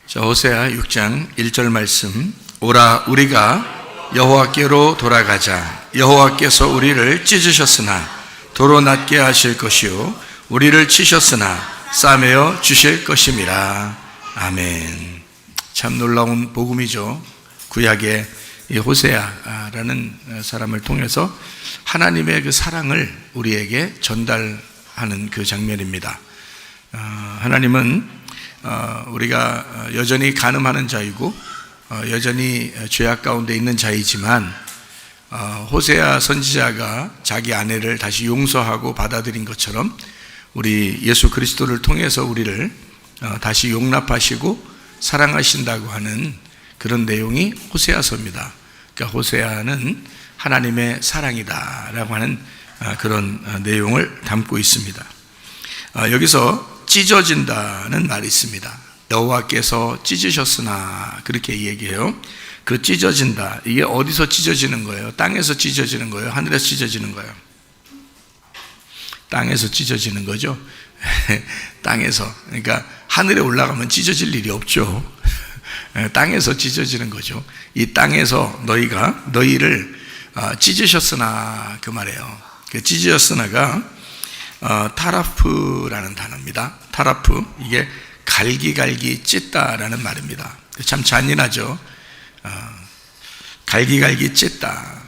자, 호세아 6장 1절 말씀. 오라 우리가 여호와께로 돌아가자. 여호와께서 우리를 찢으셨으나 도로 낫게 하실 것이요 우리를 치셨으나 싸매어 주실 것임이라. 아멘. 참 놀라운 복음이죠. 구약의 이 호세아라는 사람을 통해서 하나님의 그 사랑을 우리에게 전달하는 그 장면입니다. 하나님은 우리가 여전히 간음하는 자이고 여전히 죄악 가운데 있는 자이지만 호세아 선지자가 자기 아내를 다시 용서하고 받아들인 것처럼 우리 예수 그리스도를 통해서 우리를 다시 용납하시고 사랑하신다고 하는 그런 내용이 호세아서입니다. 그러니까 호세아는 하나님의 사랑이다라고 하는 그런 내용을 담고 있습니다. 여기서 찢어진다는 말이 있습니다. 여호와께서 찢으셨으나 그렇게 얘기해요. 그 찢어진다, 이게 어디서 찢어지는 거예요? 땅에서 찢어지는 거예요? 하늘에서 찢어지는 거예요? 땅에서 찢어지는 거죠. 땅에서. 그러니까 하늘에 올라가면 찢어질 일이 없죠. 땅에서 찢어지는 거죠. 이 땅에서 너희를 찢으셨으나 그 말이에요. 그 찢으셨으나가 타라프라는 단어입니다. 타라프, 이게 갈기갈기 찢다라는 말입니다. 참 잔인하죠. 갈기갈기 찢다.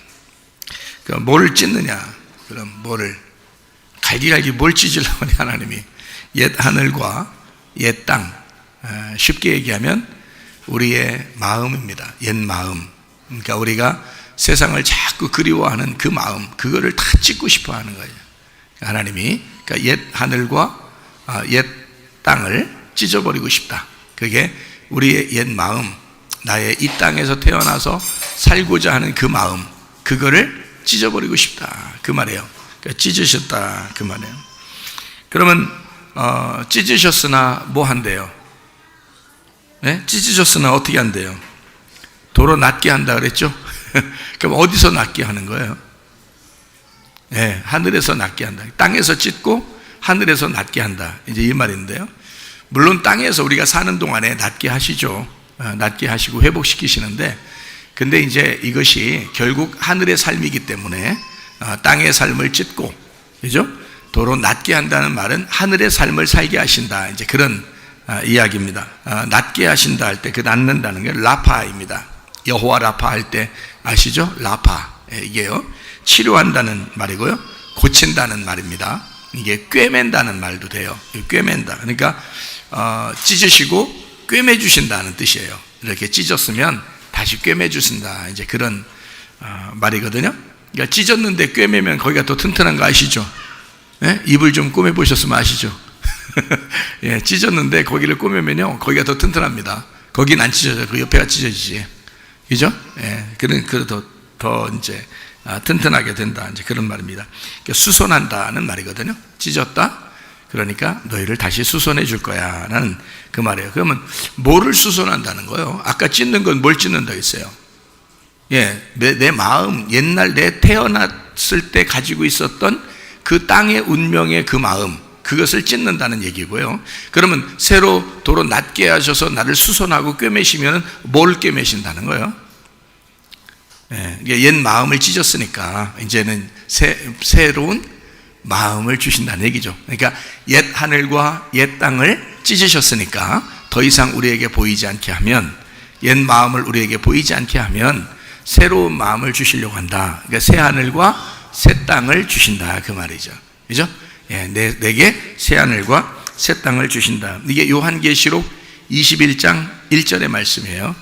뭐를 찢느냐? 그럼 뭐를 갈기갈기 뭘 찢으려고 하냐? 하나님이 옛 하늘과 옛 땅, 쉽게 얘기하면 우리의 마음입니다. 옛 마음. 그러니까 우리가 세상을 자꾸 그리워하는 그 마음, 그거를 다 찢고 싶어 하는 거예요. 하나님이 그러니까 옛 하늘과 옛 땅을 찢어버리고 싶다. 그게 우리의 옛 마음, 나의 이 땅에서 태어나서 살고자 하는 그 마음, 그거를 찢어버리고 싶다 그 말이에요. 그러니까 찢으셨다 그 말이에요. 그러면 찢으셨으나 뭐 한대요? 네? 찢으셨으나 어떻게 한대요? 도로 낫게 한다 그랬죠? 그럼 어디서 낫게 하는 거예요? 네, 하늘에서 낫게 한다. 땅에서 찢고 하늘에서 낫게 한다. 이제 이 말인데요. 물론 땅에서 우리가 사는 동안에 낫게 하시죠. 낫게 하시고 회복시키시는데, 근데 이제 이것이 결국 하늘의 삶이기 때문에 땅의 삶을 찢고, 그죠? 도로 낫게 한다는 말은 하늘의 삶을 살게 하신다. 이제 그런 이야기입니다. 낫게 하신다 할 때 그 낫는다는 게 라파입니다. 여호와 라파 할 때 아시죠? 라파. 이게요. 치료한다는 말이고요. 고친다는 말입니다. 이게 꿰맨다는 말도 돼요. 꿰맨다. 그러니까 찢으시고 꿰매 주신다는 뜻이에요. 이렇게 찢었으면 다시 꿰매 주신다. 이제 그런 말이거든요. 그러니까 찢었는데 꿰매면 거기가 더 튼튼한 거 아시죠? 네? 입을 좀 꼬매 보셨으면 아시죠? 예, 찢었는데 거기를 꼬매면요, 거기가 더 튼튼합니다. 거긴 안 찢어져. 그 옆에가 찢어지지. 그죠? 예, 그래도 더 이제 튼튼하게 된다. 이제 그런 말입니다. 그러니까 수선한다는 말이거든요. 찢었다. 그러니까 너희를 다시 수선해 줄 거야. 라는 그 말이에요. 그러면 뭐를 수선한다는 거예요? 아까 찢는 건 뭘 찢는다 했어요? 예, 내 마음, 옛날 내 태어났을 때 가지고 있었던 그 땅의 운명의 그 마음, 그것을 찢는다는 얘기고요. 그러면 새로 도로 낫게 하셔서 나를 수선하고 꿰매시면 뭘 꿰매신다는 거예요? 예, 옛 마음을 찢었으니까 이제는 새로운 마음을 주신다는 얘기죠. 그러니까 옛 하늘과 옛 땅을 찢으셨으니까 더 이상 우리에게 보이지 않게 하면, 옛 마음을 우리에게 보이지 않게 하면 새로운 마음을 주시려고 한다. 그러니까 새 하늘과 새 땅을 주신다 그 말이죠. 그죠? 예, 내게 새 하늘과 새 땅을 주신다. 이게 요한계시록 21장 1절의 말씀이에요.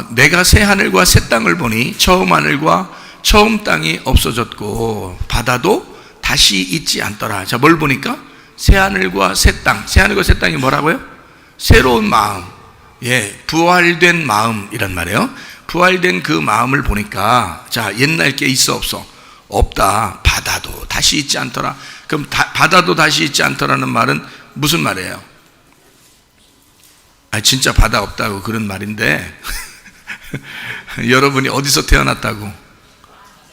내가 새 하늘과 새 땅을 보니 처음 하늘과 처음 땅이 없어졌고 바다도 다시 있지 않더라. 자, 뭘 보니까? 새 하늘과 새 땅. 새 하늘과 새 땅이 뭐라고요? 새로운 마음. 예, 부활된 마음이란 말이에요. 부활된 그 마음을 보니까, 자, 옛날 게 있어 없어? 없다. 바다도 다시 있지 않더라. 그럼 바다도 다시 있지 않더라는 말은 무슨 말이에요? 진짜 바다 없다고 그런 말인데 여러분이 어디서 태어났다고?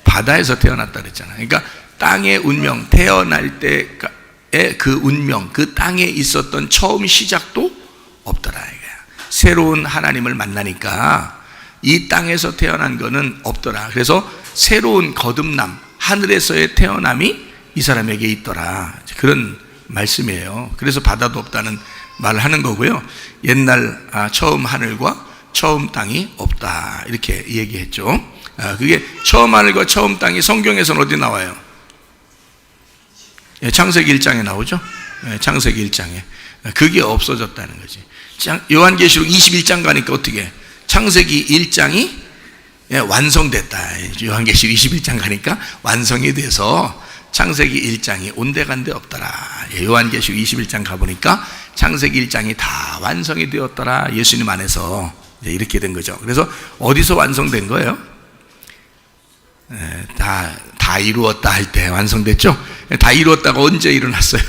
바다에서 태어났다 그랬잖아요. 그러니까 땅의 운명, 태어날 때의 그 운명, 그 땅에 있었던 처음 시작도 없더라. 새로운 하나님을 만나니까 이 땅에서 태어난 거는 없더라. 그래서 새로운 거듭남, 하늘에서의 태어남이 이 사람에게 있더라. 그런 말씀이에요. 그래서 바다도 없다는 말을 하는 거고요. 옛날 처음 하늘과 처음 땅이 없다, 이렇게 얘기했죠. 그게 처음 하늘과 처음 땅이 성경에서는 어디 나와요? 창세기 1장에 나오죠. 창세기 1장에 그게 없어졌다는 거지. 요한계시록 21장 가니까 어떻게 창세기 1장이 완성됐다. 요한계시록 21장 가니까 완성이 돼서 창세기 1장이 온데간데 없더라. 요한계시록 21장 가보니까 창세기 1장이 다 완성이 되었더라. 예수님 안에서 이렇게 된 거죠. 그래서 어디서 완성된 거예요? 다 이루었다 할 때 완성됐죠? 다 이루었다가 언제 일어났어요?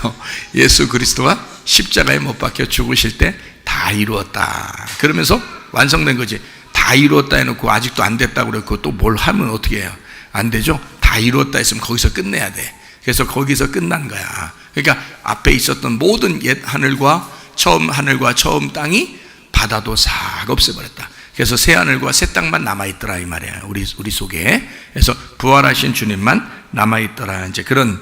예수 그리스도가 십자가에 못 박혀 죽으실 때 다 이루었다. 그러면서 완성된 거지. 다 이루었다 해놓고 아직도 안 됐다고 그랬고 또 뭘 하면 어떻게 해요? 안 되죠? 다 이루었다 했으면 거기서 끝내야 돼. 그래서 거기서 끝난 거야. 그러니까 앞에 있었던 모든 옛 하늘과 처음 땅이 바다도 싹 없애버렸다. 그래서 새 하늘과 새 땅만 남아있더라 이 말이야. 우리 속에. 그래서 부활하신 주님만 남아있더라. 이제 그런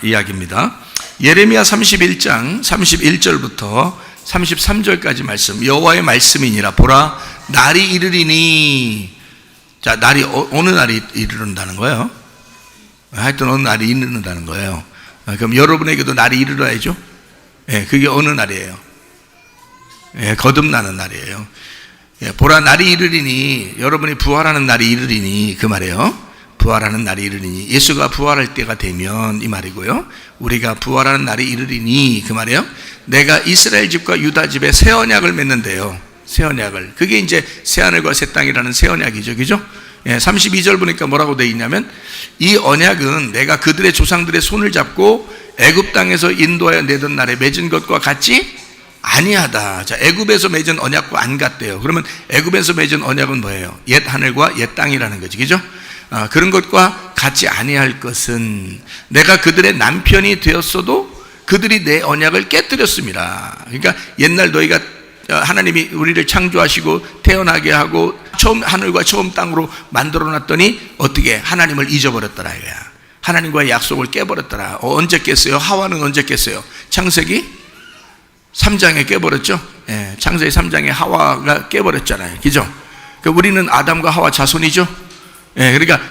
이야기입니다. 예레미야 31장 31절부터 33절까지 말씀. 여호와의 말씀이니라. 보라, 날이 이르리니. 자, 날이 어느 날이 이르른다는 거예요? 하여튼 어느 날이 이르른다는 거예요. 그럼 여러분에게도 날이 이르러야죠. 그게 어느 날이에요? 거듭나는 날이에요. 보라, 날이 이르리니. 여러분이 부활하는 날이 이르리니, 그 말이에요. 부활하는 날이 이르리니. 예수가 부활할 때가 되면 이 말이고요. 우리가 부활하는 날이 이르리니, 그 말이에요. 내가 이스라엘 집과 유다 집에 새 언약을 맺는데요. 새 언약을. 그게 이제 새 하늘과 새 땅이라는 새 언약이죠. 그죠? 32절 보니까 뭐라고 되어 있냐면, 이 언약은 내가 그들의 조상들의 손을 잡고 애굽 땅에서 인도하여 내던 날에 맺은 것과 같이 아니하다. 자, 애굽에서 맺은 언약과 안 같대요. 그러면 애굽에서 맺은 언약은 뭐예요? 옛 하늘과 옛 땅이라는 거지. 그죠? 그런 것과 같이 아니할 것은 내가 그들의 남편이 되었어도 그들이 내 언약을 깨뜨렸습니다. 그러니까 옛날 너희가 하나님이 우리를 창조하시고 태어나게 하고 처음 하늘과 처음 땅으로 만들어 놨더니 어떻게 하나님을 잊어버렸더라 이거야. 하나님과의 약속을 깨버렸더라. 언제 깼어요? 하와는 언제 깼어요? 창세기 3장에 깨버렸죠. 창세기 3장에 하와가 깨버렸잖아요. 그죠? 그러니까 우리는 아담과 하와 자손이죠. 그러니까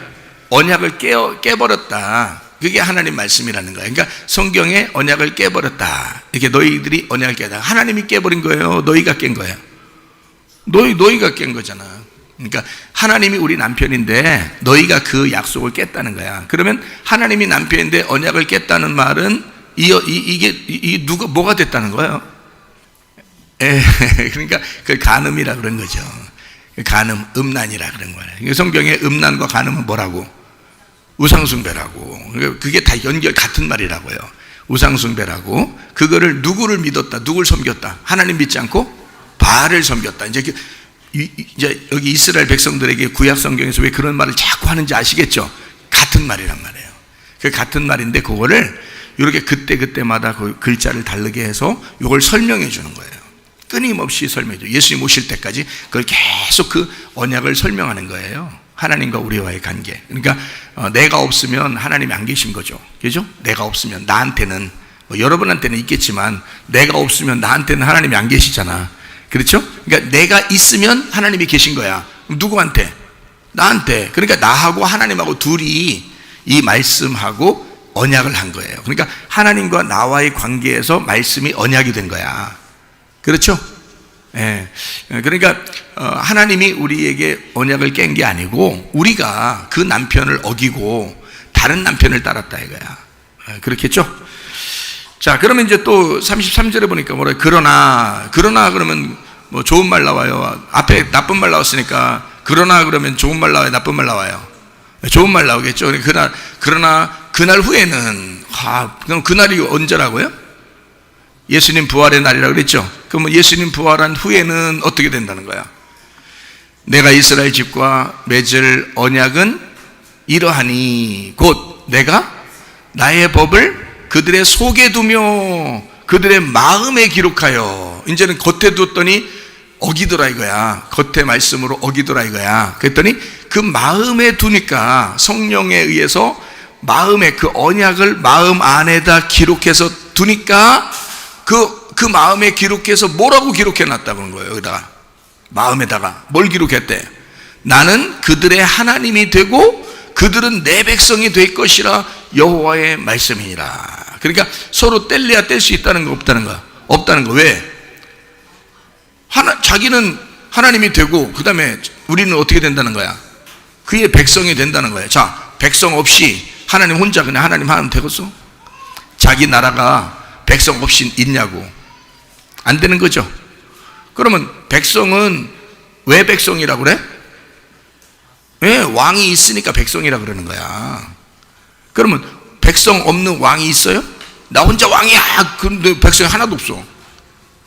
언약을 깨버렸다. 그게 하나님 말씀이라는 거예요. 그러니까 성경에 언약을 깨버렸다. 이렇게 너희들이 언약을 깨다. 하나님이 깨버린 거예요? 너희가 깬 거예요? 너희가 깬 거잖아. 그러니까 하나님이 우리 남편인데 너희가 그 약속을 깼다는 거야. 그러면 하나님이 남편인데 언약을 깼다는 말은 이게 누가 뭐가 됐다는 거예요? 그러니까 그 간음이라 그런 거죠. 간음, 음란이라 그런 거예요. 성경에 음란과 간음은 뭐라고? 우상숭배라고. 그게 다 같은 말이라고요. 우상숭배라고. 그거를 누구를 믿었다, 누굴 섬겼다? 하나님 믿지 않고 바알을 섬겼다. 이제 여기 이스라엘 백성들에게 구약 성경에서 왜 그런 말을 자꾸 하는지 아시겠죠? 같은 말이란 말이에요. 그 같은 말인데 그거를 이렇게 그때마다 그 글자를 다르게 해서 이걸 설명해 주는 거예요. 끊임없이 설명해 줘요. 예수님 오실 때까지 그걸 계속 그 언약을 설명하는 거예요. 하나님과 우리와의 관계. 그러니까 내가 없으면 하나님이 안 계신 거죠. 그죠? 내가 없으면 나한테는, 여러분한테는 있겠지만 내가 없으면 나한테는 하나님이 안 계시잖아. 그렇죠? 그러니까 내가 있으면 하나님이 계신 거야. 누구한테? 나한테. 그러니까 나하고 하나님하고 둘이 이 말씀하고 언약을 한 거예요. 그러니까 하나님과 나와의 관계에서 말씀이 언약이 된 거야. 그렇죠? 그러니까 하나님이 우리에게 언약을 깬 게 아니고 우리가 그 남편을 어기고 다른 남편을 따랐다 이거야. 그렇겠죠? 자, 그러면 이제 또 33절에 보니까 뭐래? 그러나 그러면 뭐 좋은 말 나와요. 앞에 나쁜 말 나왔으니까 그러나 그러면 좋은 말 나와요, 나쁜 말 나와요? 좋은 말 나오겠죠. 그러나 그날 후에는 그럼 그날이 언제라고요? 예수님 부활의 날이라고 그랬죠. 그러면 예수님 부활한 후에는 어떻게 된다는 거야? 내가 이스라엘 집과 맺을 언약은 이러하니 곧 내가 나의 법을 그들의 속에 두며 그들의 마음에 기록하여. 이제는 겉에 두었더니 어기더라 이거야. 겉의 말씀으로 어기더라 이거야. 그랬더니 그 마음에 두니까 성령에 의해서 마음에 그 언약을 마음 안에다 기록해서 두니까 그 마음에 기록해서 뭐라고 기록해 놨다 그런 거예요. 여기다가 마음에다가 뭘 기록했대? 나는 그들의 하나님이 되고 그들은 내 백성이 될 것이라 여호와의 말씀이니라. 그러니까 서로 뗄래야 뗄 수 있다는 거 없다는 거? 없다는 거. 왜? 자기는 하나님이 되고 그 다음에 우리는 어떻게 된다는 거야? 그의 백성이 된다는 거야. 자, 백성 없이 하나님 혼자 그냥 하나님 하면 되겠어? 자기 나라가 백성 없이 있냐고. 안 되는 거죠. 그러면 백성은 왜 백성이라고 그래? 왜? 왕이 있으니까 백성이라고 그러는 거야. 그러면 백성 없는 왕이 있어요? 나 혼자 왕이야. 근데 백성이 하나도 없어.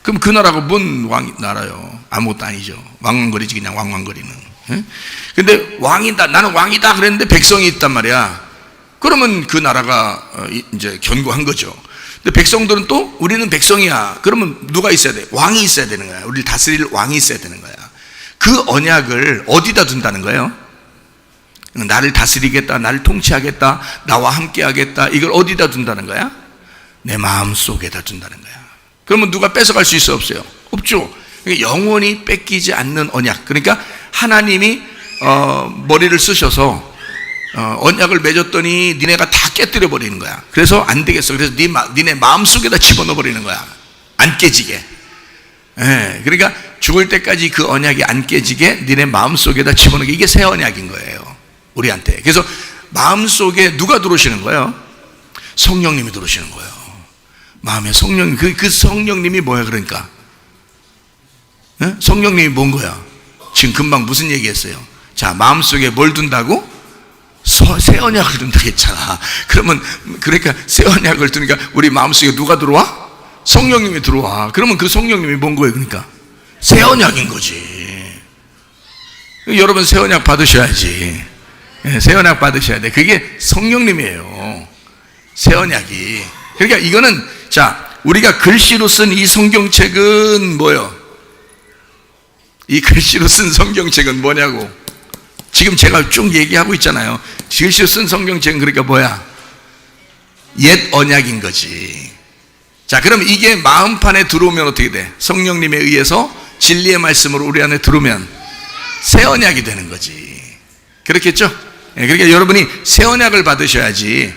그럼 그 나라가 뭔 나라요? 아무것도 아니죠. 왕왕거리지 그냥 왕왕거리는. 근데 왕이다, 나는 왕이다 그랬는데 백성이 있단 말이야. 그러면 그 나라가 이제 견고한 거죠. 근데 백성들은 또 우리는 백성이야. 그러면 누가 있어야 돼? 왕이 있어야 되는 거야. 우리를 다스릴 왕이 있어야 되는 거야. 그 언약을 어디다 둔다는 거예요? 나를 다스리겠다, 나를 통치하겠다, 나와 함께 하겠다. 이걸 어디다 둔다는 거야? 내 마음 속에다 둔다는 거야. 그러면 누가 뺏어갈 수 있어 없어요? 없죠. 그러니까 영원히 뺏기지 않는 언약. 그러니까 하나님이 머리를 쓰셔서 언약을 맺었더니 니네가 다 깨뜨려 버리는 거야. 그래서 안 되겠어. 그래서 니네 마음속에다 집어넣어 버리는 거야. 안 깨지게. 예, 그러니까 죽을 때까지 그 언약이 안 깨지게 니네 마음속에다 집어넣게. 이게 새 언약인 거예요, 우리한테. 그래서 마음속에 누가 들어오시는 거예요? 성령님이 들어오시는 거예요. 마음에 성령님. 그 성령님이 뭐야 그러니까? 예? 성령님이 뭔 거야? 지금 금방 무슨 얘기했어요? 자, 마음속에 뭘 둔다고? 새 언약을 둔다고 했잖아. 그러면 그러니까 새 언약을 두니까 우리 마음속에 누가 들어와? 성령님이 들어와. 그러면 그 성령님이 뭔 거예요 그러니까? 새 언약인 거지. 여러분 새 언약 받으셔야지. 새 언약 받으셔야 돼. 그게 성령님이에요, 새 언약이. 그러니까 이거는, 자, 우리가 글씨로 쓴 이 성경책은 뭐예요? 이 글씨로 쓴 성경책은 뭐냐고. 지금 제가 쭉 얘기하고 있잖아요. 글씨로 쓴 성경책은 그러니까 뭐야? 옛 언약인 거지. 자, 그럼 이게 마음판에 들어오면 어떻게 돼? 성령님에 의해서 진리의 말씀으로 우리 안에 들어오면 새 언약이 되는 거지. 그렇겠죠? 그러니까 여러분이 새 언약을 받으셔야지.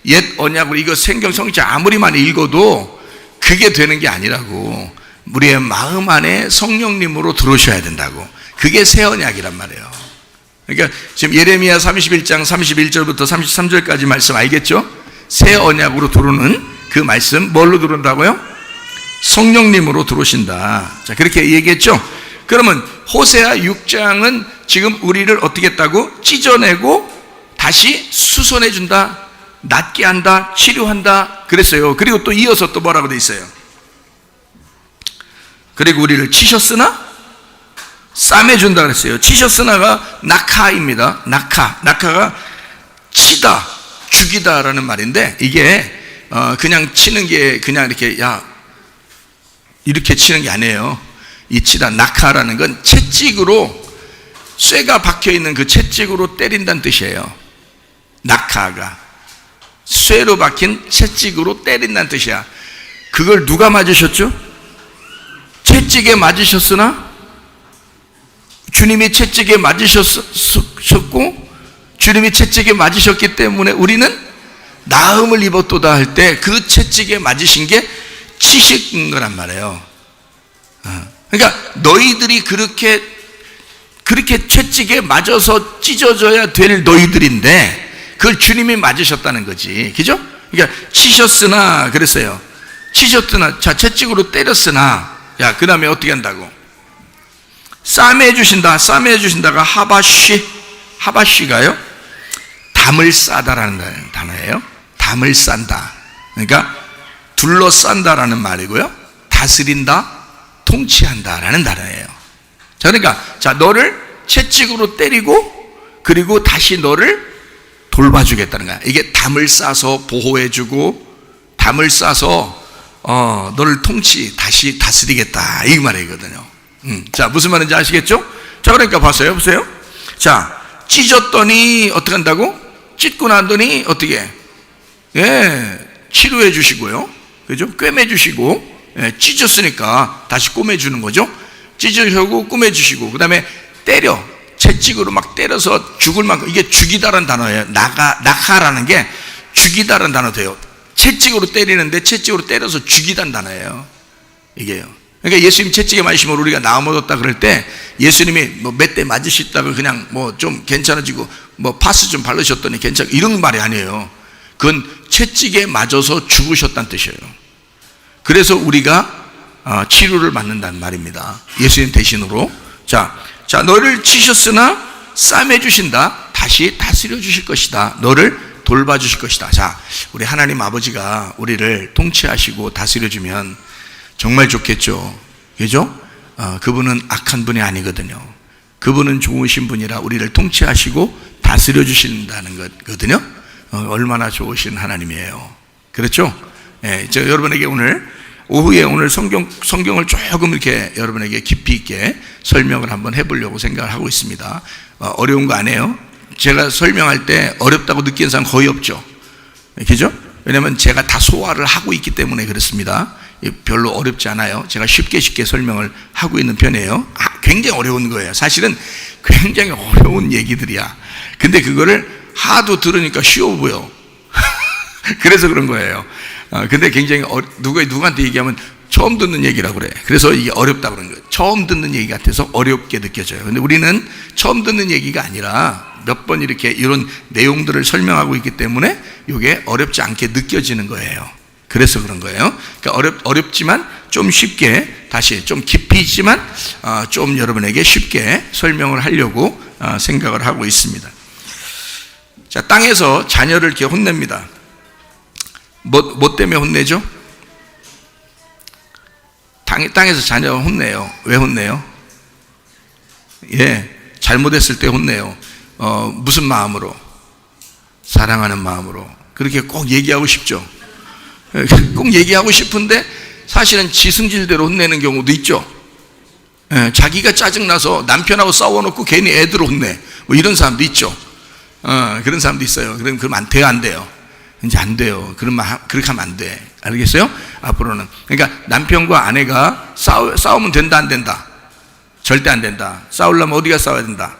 옛 언약으로 이거 성경책 아무리 많이 읽어도 그게 되는 게 아니라고. 우리의 마음 안에 성령님으로 들어오셔야 된다고. 그게 새 언약이란 말이에요. 그러니까 지금 예레미야 31장 31절부터 33절까지 말씀 알겠죠? 새 언약으로 들어오는 그 말씀 뭘로 들어온다고요? 성령님으로 들어오신다. 자, 그렇게 얘기했죠? 그러면 호세아 6장은 지금 우리를 어떻게 했다고? 찢어내고 다시 수선해 준다, 낫게 한다, 치료한다 그랬어요. 그리고 또 이어서 또 뭐라고 돼 있어요? 그리고 우리를 치셨으나 싸매 준다 그랬어요. 치셨으나가 낙하입니다. 낙하가 치다, 죽이다 라는 말인데, 이게 그냥 치는 게 그냥 이렇게 이렇게 치는 게 아니에요. 이 치다, 낙하라는 건 채찍으로, 쇠가 박혀있는 그 채찍으로 때린다는 뜻이에요. 낙하가 쇠로 박힌 채찍으로 때린다는 뜻이야. 그걸 누가 맞으셨죠? 채찍에 맞으셨으나 주님이 채찍에 맞으셨고, 주님이 채찍에 맞으셨기 때문에 우리는 나음을 입었도다 할 때 그 채찍에 맞으신 게 치신 거란 말이에요. 그러니까 너희들이 그렇게 채찍에 맞아서 찢어져야 될 너희들인데 그걸 주님이 맞으셨다는 거지. 그죠? 그러니까 치셨으나 그랬어요. 치셨으나, 자, 채찍으로 때렸으나, 야, 그 다음에 어떻게 한다고? 싸매 주신다가 하바쉬가요? 담을 싸다라는 단어예요. 담을 싼다. 그러니까 둘러싼다라는 말이고요. 다스린다, 통치한다라는 단어예요. 자, 그러니까, 자, 너를 채찍으로 때리고, 그리고 다시 너를 돌봐주겠다는 거야. 이게 담을 싸서 보호해주고, 담을 싸서, 너를 다시 다스리겠다. 이 말이거든요. 자, 무슨 말인지 아시겠죠? 자, 그러니까 보세요. 자, 찢었더니 어떻게 한다고? 찢고 나더니 어떻게? 예, 치료해 주시고요. 그죠? 꿰매 주시고, 예, 찢었으니까 다시 꼬매 주는 거죠. 찢으시고 꼬매 주시고, 그 다음에 때려, 채찍으로 막 때려서 죽을 만큼, 이게 죽이다라는 단어예요. 낙하라는 게 죽이다라는 단어 돼요. 채찍으로 때리는데 채찍으로 때려서 죽이다는 단어예요. 이게요. 그러니까 예수님 채찍에 맞으시면 우리가 나아먹었다 그럴 때 예수님이 뭐 몇 대 맞으셨다고 그냥 뭐 좀 괜찮아지고 뭐 파스 좀 바르셨더니 괜찮고 이런 말이 아니에요. 그건 채찍에 맞아서 죽으셨다는 뜻이에요. 그래서 우리가 치료를 받는다는 말입니다. 예수님 대신으로. 자, 너를 치셨으나 싸매 주신다. 다시 다스려 주실 것이다. 너를 돌봐 주실 것이다. 자, 우리 하나님 아버지가 우리를 통치하시고 다스려 주면 정말 좋겠죠. 그죠? 그분은 악한 분이 아니거든요. 그분은 좋으신 분이라 우리를 통치하시고 다스려 주신다는 거거든요. 얼마나 좋으신 하나님이에요. 그렇죠? 예, 저 여러분에게 오후에 오늘 성경을 조금 이렇게 여러분에게 깊이 있게 설명을 한번 해보려고 생각을 하고 있습니다. 어려운 거 아니에요? 제가 설명할 때 어렵다고 느끼는 사람 거의 없죠. 그죠? 왜냐면 제가 다 소화를 하고 있기 때문에 그렇습니다. 별로 어렵지 않아요. 제가 쉽게 설명을 하고 있는 편이에요. 굉장히 어려운 거예요. 사실은 굉장히 어려운 얘기들이야. 근데 그거를 하도 들으니까 쉬워 보여. 그래서 그런 거예요. 근데 굉장히 누구한테 얘기하면 처음 듣는 얘기라고 그래. 그래서 이게 어렵다고 그러는 거예요. 처음 듣는 얘기 같아서 어렵게 느껴져요. 근데 우리는 처음 듣는 얘기가 아니라 몇 번 이렇게 이런 내용들을 설명하고 있기 때문에 이게 어렵지 않게 느껴지는 거예요. 그래서 그런 거예요. 그러니까 어렵지만 좀 쉽게, 다시 좀 깊이 있지만 좀 여러분에게 쉽게 설명을 하려고 생각을 하고 있습니다. 자, 땅에서 자녀를 이렇게 혼냅니다. 뭐 때문에 혼내죠? 땅에서 자녀 혼내요. 왜 혼내요? 예, 잘못했을 때 혼내요. 무슨 마음으로? 사랑하는 마음으로. 그렇게 꼭 얘기하고 싶죠. 꼭 얘기하고 싶은데 사실은 지승질대로 혼내는 경우도 있죠. 예, 자기가 짜증나서 남편하고 싸워놓고 괜히 애들 혼내. 뭐 이런 사람도 있죠. 그런 사람도 있어요. 그럼 안 돼요, 안 돼요? 이제 안 돼요. 그렇게 하면 안 돼. 알겠어요? 앞으로는. 그러니까 남편과 아내가 싸우면 된다, 안 된다? 절대 안 된다. 싸우려면 어디가 싸워야 된다?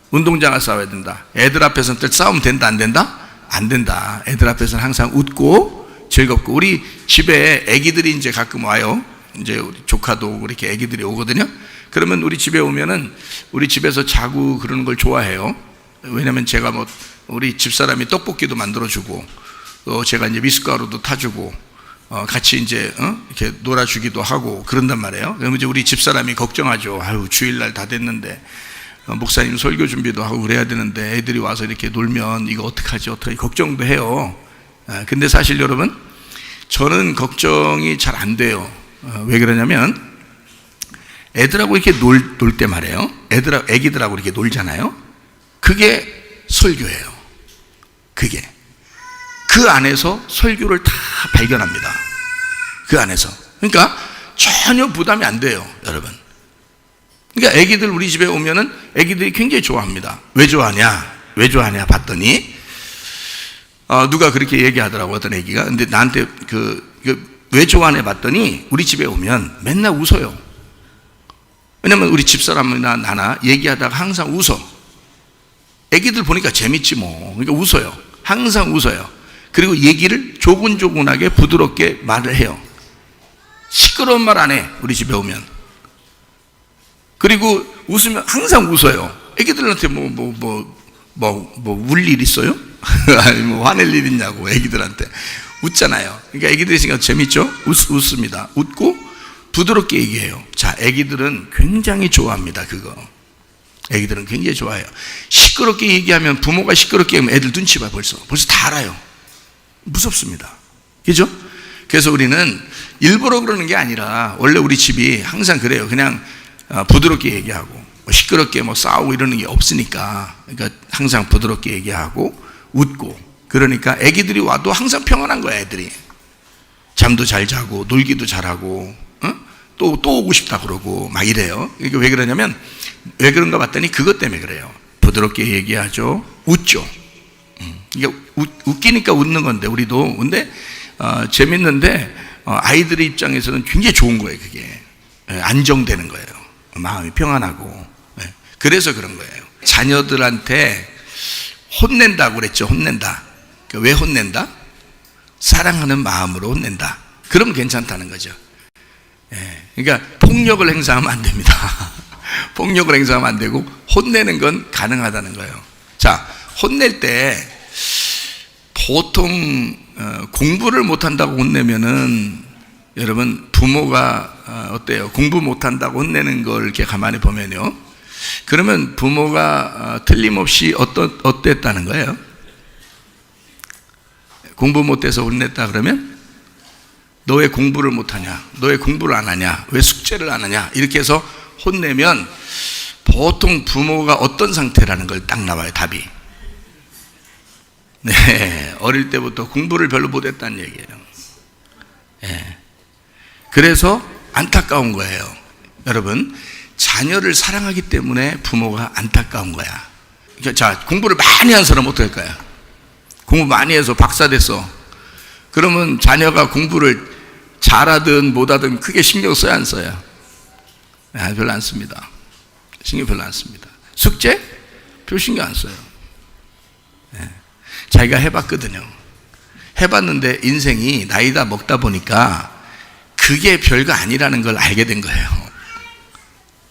운동장을 싸워야 된다. 애들 앞에서는 또 싸우면 된다, 안 된다? 안 된다. 애들 앞에서는 항상 웃고 즐겁고. 우리 집에 애기들이 이제 가끔 와요. 이제 우리 조카도 오고 이렇게 애기들이 오거든요. 그러면 우리 집에 오면은 우리 집에서 자고 그러는 걸 좋아해요. 왜냐면 제가 뭐 우리 집사람이 떡볶이도 만들어주고 제가 이제 미숫가루도 타주고 같이 이제 이렇게 놀아주기도 하고 그런단 말이에요. 그러면 이제 우리 집사람이 걱정하죠. 아유, 주일날 다 됐는데 목사님 설교 준비도 하고 그래야 되는데 애들이 와서 이렇게 놀면 이거 어떡하지 걱정도 해요. 근데 사실 여러분, 저는 걱정이 잘 안 돼요. 왜 그러냐면 애들하고 이렇게 놀 때 말이에요. 애기들하고 이렇게 놀잖아요. 그게 설교예요. 그게 그 안에서 설교를 다 발견합니다. 그 안에서. 그러니까 전혀 부담이 안 돼요, 여러분. 그러니까 애기들 우리 집에 오면은 애기들이 굉장히 좋아합니다. 왜 좋아하냐 봤더니 누가 그렇게 얘기하더라고, 어떤 애기가. 근데 나한테 왜 좋아하냐 봤더니 우리 집에 오면 맨날 웃어요. 왜냐면 우리 집사람이나 나나 얘기하다가 항상 웃어. 애기들 보니까 재밌지 뭐. 그러니까 웃어요. 항상 웃어요. 그리고 얘기를 조곤조곤하게 부드럽게 말을 해요. 시끄러운 말 안 해, 우리 집에 오면. 그리고 웃으면 항상 웃어요. 애기들한테 울 일 있어요? 아니 화낼 일 있냐고. 애기들한테 웃잖아요. 그러니까 애기들이 있으니까 재밌죠? 웃습니다. 웃고 부드럽게 얘기해요. 자, 애기들은 굉장히 좋아합니다. 그거 애기들은 굉장히 좋아해요. 시끄럽게 얘기하면, 부모가 시끄럽게 하면 애들 눈치 봐. 벌써 다 알아요. 무섭습니다. 그죠? 그래서 우리는 일부러 그러는 게 아니라 원래 우리 집이 항상 그래요. 그냥 부드럽게 얘기하고 시끄럽게 싸우고 이러는 게 없으니까. 그러니까 항상 부드럽게 얘기하고 웃고. 그러니까 애기들이 와도 항상 평안한 거야. 애들이 잠도 잘 자고 놀기도 잘하고 또 오고 싶다 그러고 막 이래요. 이게 왜 그러냐면, 왜 그런가 봤더니 그것 때문에 그래요. 부드럽게 얘기하죠. 웃죠. 이게 웃기니까 웃는 건데, 우리도. 근데 재밌는데 아이들의 입장에서는 굉장히 좋은 거예요. 그게 안정되는 거예요. 마음이 평안하고. 그래서 그런 거예요. 자녀들한테 혼낸다고 그랬죠. 혼낸다. 왜 혼낸다? 사랑하는 마음으로 혼낸다. 그럼 괜찮다는 거죠. 그러니까 폭력을 행사하면 안 됩니다. 폭력을 행사하면 안 되고, 혼내는 건 가능하다는 거예요. 자, 혼낼 때 보통 공부를 못한다고 혼내면은, 여러분 부모가 어때요? 공부 못한다고 혼내는 걸 이렇게 가만히 보면요, 그러면 부모가 틀림없이 어땠다는 거예요? 공부 못해서 혼냈다 그러면, 너 왜 공부를 못하냐? 너 왜 공부를 안 하냐? 왜 숙제를 안 하냐? 이렇게 해서 혼내면 보통 부모가 어떤 상태라는 걸 딱 나와요, 답이. 네, 어릴 때부터 공부를 별로 못했다는 얘기예요. 그래서 안타까운 거예요. 여러분, 자녀를 사랑하기 때문에 부모가 안타까운 거야. 자, 공부를 많이 한 사람 어떨까요? 공부 많이 해서 박사 됐어. 그러면 자녀가 공부를 잘하든 못하든 크게 신경 써야 안 써요? 별로 안 씁니다. 신경 별로 안 씁니다. 숙제? 별로 신경 안 써요. 자기가 해봤거든요. 해봤는데 인생이 나이다 먹다 보니까 그게 별거 아니라는 걸 알게 된 거예요.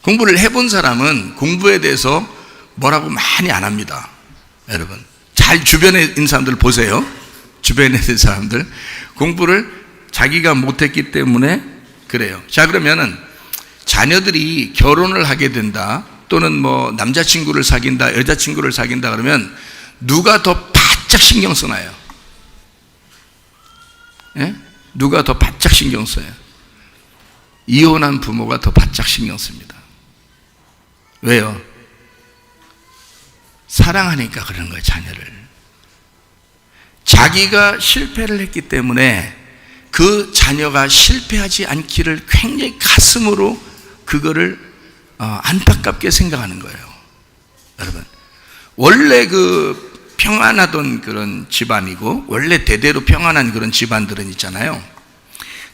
공부를 해본 사람은 공부에 대해서 뭐라고 많이 안 합니다. 여러분, 잘 주변에 있는 사람들 보세요. 주변에 있는 사람들 공부를 자기가 못했기 때문에 그래요. 자, 그러면은 자녀들이 결혼을 하게 된다, 또는 뭐 남자친구를 사귄다, 여자친구를 사귄다 그러면 누가 더 바짝 신경 쓰나요? 누가 더 바짝 신경 써요? 이혼한 부모가 더 바짝 신경 씁니다. 왜요? 사랑하니까 그러는 거예요, 자녀를. 자기가 실패를 했기 때문에 그 자녀가 실패하지 않기를 굉장히 가슴으로 그거를 안타깝게 생각하는 거예요. 여러분, 원래 그 평안하던 그런 집안이고, 원래 대대로 평안한 그런 집안들은 있잖아요.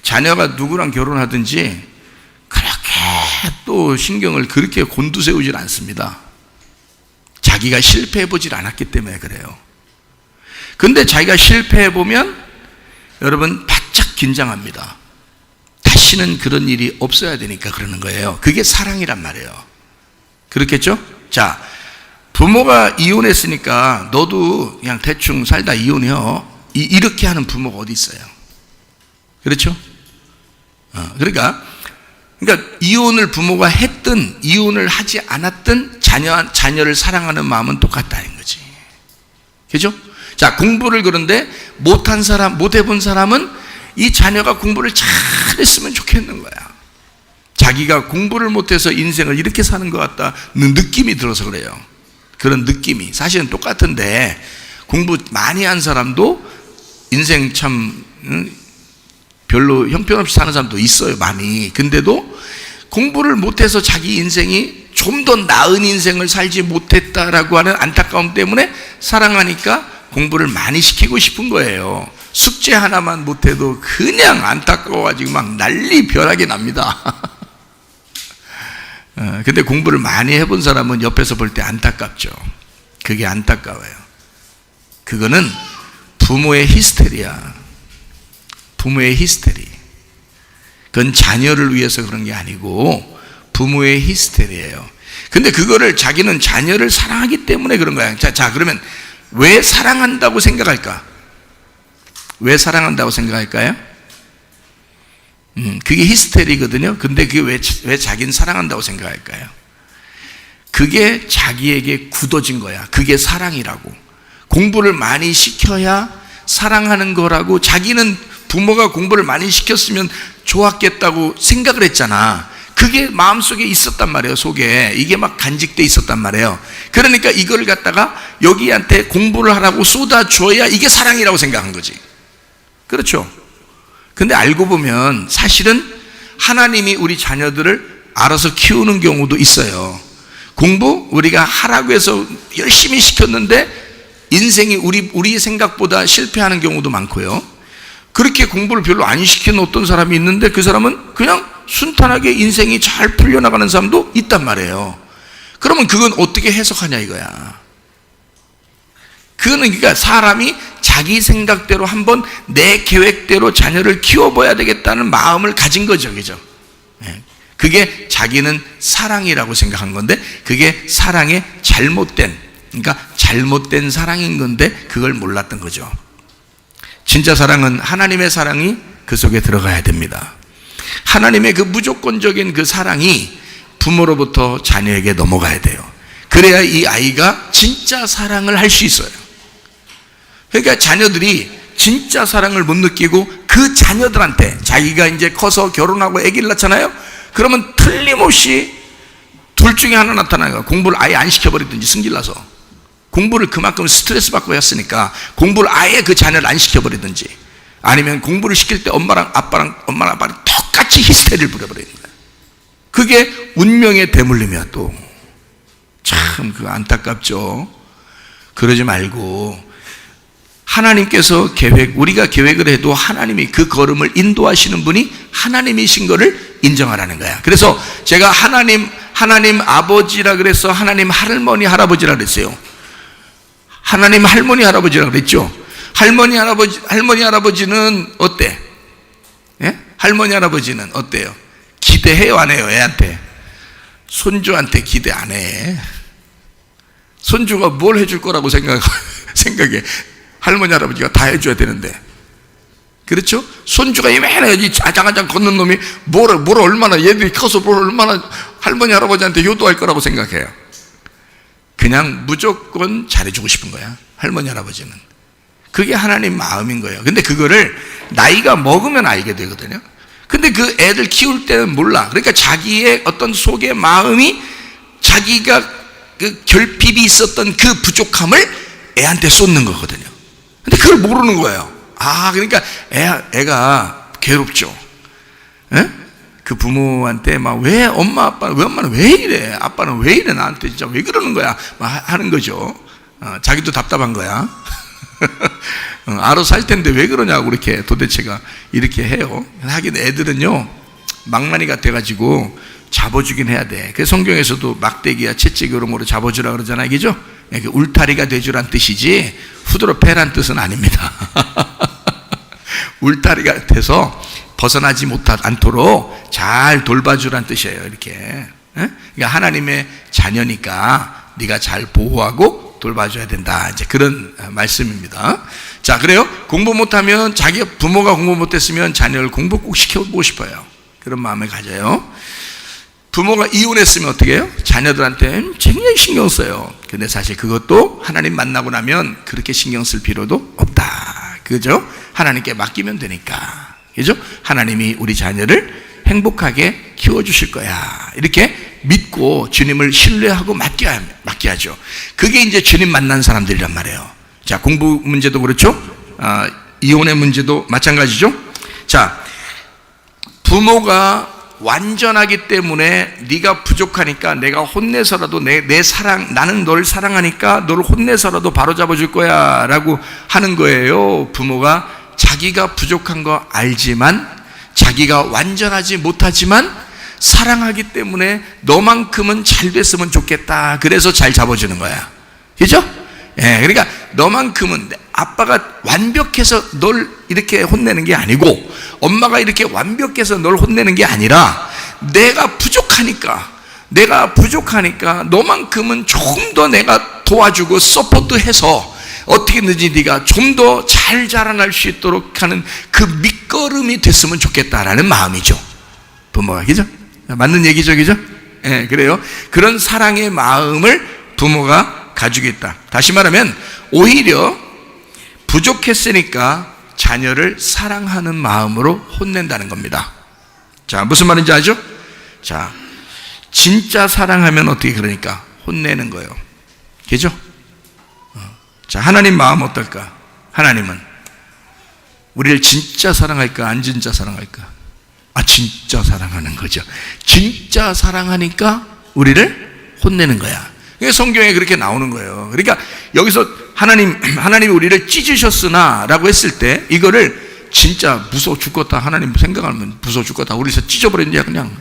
자녀가 누구랑 결혼하든지 그렇게 또 신경을 그렇게 곤두세우질 않습니다. 자기가 실패해보질 않았기 때문에 그래요. 근데 자기가 실패해보면 여러분 바짝 긴장합니다. 다시는 그런 일이 없어야 되니까 그러는 거예요. 그게 사랑이란 말이에요. 그렇겠죠? 자, 부모가 이혼했으니까 너도 그냥 대충 살다 이혼해요, 이렇게 하는 부모가 어디 있어요? 그렇죠? 그러니까 이혼을 부모가 했든 이혼을 하지 않았든 자녀를 사랑하는 마음은 똑같다는 거지. 그죠? 자, 공부를 그런데 못한 사람, 못 해본 사람은 이 자녀가 공부를 잘했으면 좋겠는 거야. 자기가 공부를 못해서 인생을 이렇게 사는 것 같다는 느낌이 들어서 그래요. 그런 느낌이 사실은 똑같은데, 공부 많이 한 사람도 인생 참 별로 형편없이 사는 사람도 있어요, 많이. 근데도 공부를 못해서 자기 인생이 좀 더 나은 인생을 살지 못했다라고 하는 안타까움 때문에 사랑하니까 공부를 많이 시키고 싶은 거예요. 숙제 하나만 못해도 그냥 안타까워가지고 막 난리 벼락이 납니다. 근데 공부를 많이 해본 사람은 옆에서 볼 때 안타깝죠. 그게 안타까워요. 그거는 부모의 히스테리야. 부모의 히스테리. 그건 자녀를 위해서 그런 게 아니고 부모의 히스테리예요. 근데 그거를 자기는 자녀를 사랑하기 때문에 그런 거야. 자, 그러면 왜 사랑한다고 생각할까? 왜 사랑한다고 생각할까요? 그게 히스테리거든요. 근데 그게 왜 자기는 사랑한다고 생각할까요? 그게 자기에게 굳어진 거야. 그게 사랑이라고. 공부를 많이 시켜야 사랑하는 거라고. 자기는 부모가 공부를 많이 시켰으면 좋았겠다고 생각을 했잖아. 그게 마음속에 있었단 말이에요. 속에 이게 막 간직돼 있었단 말이에요. 그러니까 이걸 갖다가 여기한테 공부를 하라고 쏟아줘야 이게 사랑이라고 생각한 거지. 그렇죠? 근데 알고 보면 사실은 하나님이 우리 자녀들을 알아서 키우는 경우도 있어요. 공부 우리가 하라고 해서 열심히 시켰는데 인생이 우리 생각보다 실패하는 경우도 많고요. 그렇게 공부를 별로 안 시키는 어떤 사람이 있는데 그 사람은 그냥 순탄하게 인생이 잘 풀려나가는 사람도 있단 말이에요. 그러면 그건 어떻게 해석하냐 이거야. 그거는 그러니까 사람이 자기 생각대로 한번 내 계획대로 자녀를 키워봐야 되겠다는 마음을 가진 거죠. 그죠? 그게 자기는 사랑이라고 생각한 건데 그게 사랑의 그러니까 잘못된 사랑인 건데 그걸 몰랐던 거죠. 진짜 사랑은 하나님의 사랑이 그 속에 들어가야 됩니다. 하나님의 그 무조건적인 그 사랑이 부모로부터 자녀에게 넘어가야 돼요. 그래야 이 아이가 진짜 사랑을 할 수 있어요. 그러니까 자녀들이 진짜 사랑을 못 느끼고 그 자녀들한테 자기가 이제 커서 결혼하고 아기를 낳잖아요. 그러면 틀림없이 둘 중에 하나 나타나요. 공부를 아예 안 시켜버리든지 승질나서 공부를 그만큼 스트레스 받고 했으니까 공부를 아예 그 자녀를 안 시켜버리든지 아니면 공부를 시킬 때 엄마랑 아빠랑 똑같이 히스테리를 부려버리는 거예요. 그게 운명의 대물림이야. 또 참 그거 안타깝죠. 그러지 말고 하나님께서 우리가 계획을 해도 하나님이 그 걸음을 인도하시는 분이 하나님이신 것을 인정하라는 거야. 그래서 제가 하나님 아버지라 그래서 하나님 할머니 할아버지라 그랬어요. 하나님 할머니 할아버지라 그랬죠. 할머니 할아버지는 어때? 예? 할머니 할아버지는 어때요? 기대해요 안 해요? 애한테 손주한테 기대 안 해. 손주가 뭘 해줄 거라고 생각해. 할머니 할아버지가 다 해줘야 되는데, 그렇죠? 손주가 이만하지 아장아장 걷는 놈이 뭘 얼마나 얘들이 커서 뭘 얼마나 할머니 할아버지한테 효도할 거라고 생각해요. 그냥 무조건 잘해주고 싶은 거야. 할머니 할아버지는 그게 하나님 마음인 거예요. 근데 그거를 나이가 먹으면 알게 되거든요. 근데 그 애들 키울 때는 몰라. 그러니까 자기의 어떤 속의 마음이 자기가 그 결핍이 있었던 그 부족함을 애한테 쏟는 거거든요. 근데 그걸 모르는 거예요. 그러니까 애가 괴롭죠. 에? 그 부모한테 막 왜 엄마는 왜 이래? 아빠는 왜 이래? 나한테 진짜 왜 그러는 거야? 막 하는 거죠. 자기도 답답한 거야. 알아서 할 텐데 왜 그러냐고 이렇게 도대체가 이렇게 해요. 하긴 애들은요 망나니가 돼가지고 잡아주긴 해야 돼. 그래서 성경에서도 막대기야 채찍 이런 거로 잡아주라 그러잖아요. 그죠? 울타리가 되주란 뜻이지 후드로 패란 뜻은 아닙니다. 울타리가 돼서 벗어나지 않도록 잘 돌봐주란 뜻이에요. 이렇게. 그러니까 하나님의 자녀니까 네가 잘 보호하고 돌봐줘야 된다. 이제 그런 말씀입니다. 자, 그래요. 공부 못하면 자기 부모가 공부 못했으면 자녀를 공부 꼭 시켜보고 싶어요. 그런 마음을 가져요. 부모가 이혼했으면 어떻게 해요? 자녀들한테 굉장히 신경 써요. 근데 사실 그것도 하나님 만나고 나면 그렇게 신경 쓸 필요도 없다. 그죠? 하나님께 맡기면 되니까. 그죠? 하나님이 우리 자녀를 행복하게 키워주실 거야. 이렇게 믿고 주님을 신뢰하고 맡겨야죠. 그게 이제 주님 만난 사람들이란 말이에요. 자, 공부 문제도 그렇죠? 이혼의 문제도 마찬가지죠? 자, 부모가 완전하기 때문에 네가 부족하니까 내가 혼내서라도 내 사랑, 나는 너를 사랑하니까 너를 혼내서라도 바로잡아 줄 거야 라고 하는 거예요. 부모가 자기가 부족한 거 알지만 자기가 완전하지 못하지만 사랑하기 때문에 너만큼은 잘 됐으면 좋겠다. 그래서 잘 잡아주는 거야. 그죠? 예, 그러니까 너만큼은 아빠가 완벽해서 널 이렇게 혼내는 게 아니고 엄마가 이렇게 완벽해서 널 혼내는 게 아니라 내가 부족하니까 너만큼은 조금 더 내가 도와주고 서포트해서 어떻게든지 네가 좀 더 잘 자라날 수 있도록 하는 그 밑거름이 됐으면 좋겠다라는 마음이죠. 부모가. 그죠? 맞는 얘기죠. 그죠? 예, 그래요. 그런 사랑의 마음을 부모가 가지고 있다. 다시 말하면 오히려 부족했으니까 자녀를 사랑하는 마음으로 혼낸다는 겁니다. 자, 무슨 말인지 아죠? 자, 진짜 사랑하면 어떻게 그러니까 혼내는 거예요. 그죠? 자, 하나님 마음 어떨까? 하나님은 우리를 진짜 사랑할까? 안 진짜 사랑할까? 진짜 사랑하는 거죠. 진짜 사랑하니까 우리를 혼내는 거야. 성경에 그렇게 나오는 거예요. 그러니까 여기서 하나님이 우리를 찢으셨으나 라고 했을 때 이거를 진짜 무서워 죽겠다, 하나님 생각하면 무서워 죽겠다, 우리서 찢어버렸냐 그냥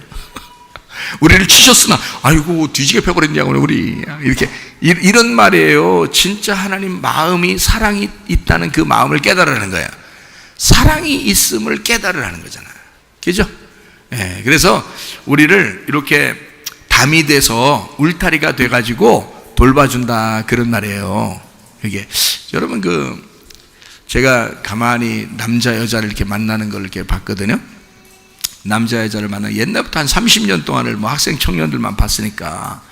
우리를 치셨으나 아이고 뒤지게 펴버렸냐 우리 이렇게 이런 말이에요. 진짜 하나님 마음이 사랑이 있다는 그 마음을 깨달으라는 거야. 사랑이 있음을 깨달으라는 거잖아. 그죠? 예, 그래서 우리를 이렇게 담이 돼서 울타리가 돼가지고 돌봐준다 그런 말이에요. 이게 여러분 제가 가만히 남자 여자를 이렇게 만나는 걸 이렇게 봤거든요. 남자 여자를 만나 옛날부터 한 30년 동안을 뭐 학생 청년들만 봤으니까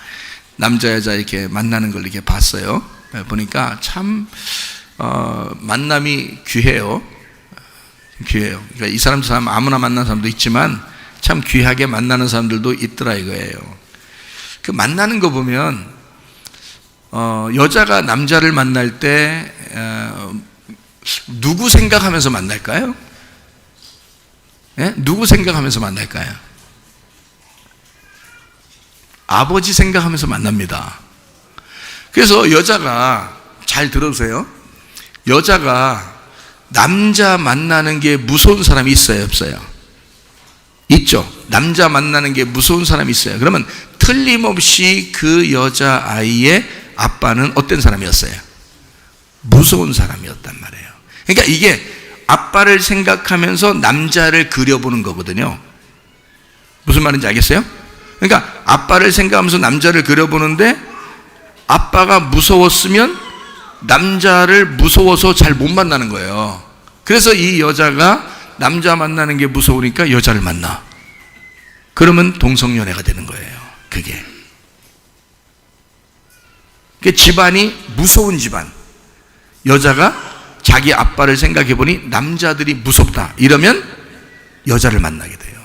남자 여자 이렇게 만나는 걸 이렇게 봤어요. 보니까 참 만남이 귀해요. 그러니까 이 사람 저 사람 아무나 만나는 사람도 있지만 참 귀하게 만나는 사람들도 있더라 이거예요. 그 만나는 거 보면 여자가 남자를 만날 때 누구 생각하면서 만날까요? 예? 누구 생각하면서 만날까요? 아버지 생각하면서 만납니다. 그래서 여자가 잘 들어보세요. 여자가 남자 만나는 게 무서운 사람이 있어요, 없어요? 있죠. 남자 만나는 게 무서운 사람이 있어요. 그러면 틀림없이 그 여자아이의 아빠는 어떤 사람이었어요? 무서운 사람이었단 말이에요. 그러니까 이게 아빠를 생각하면서 남자를 그려보는 거거든요. 무슨 말인지 알겠어요? 그러니까 아빠를 생각하면서 남자를 그려보는데 아빠가 무서웠으면 남자를 무서워서 잘 못 만나는 거예요. 그래서 이 여자가 남자 만나는 게 무서우니까 여자를 만나. 그러면 동성연애가 되는 거예요. 그게 집안이 무서운 집안. 여자가 자기 아빠를 생각해 보니 남자들이 무섭다 이러면 여자를 만나게 돼요.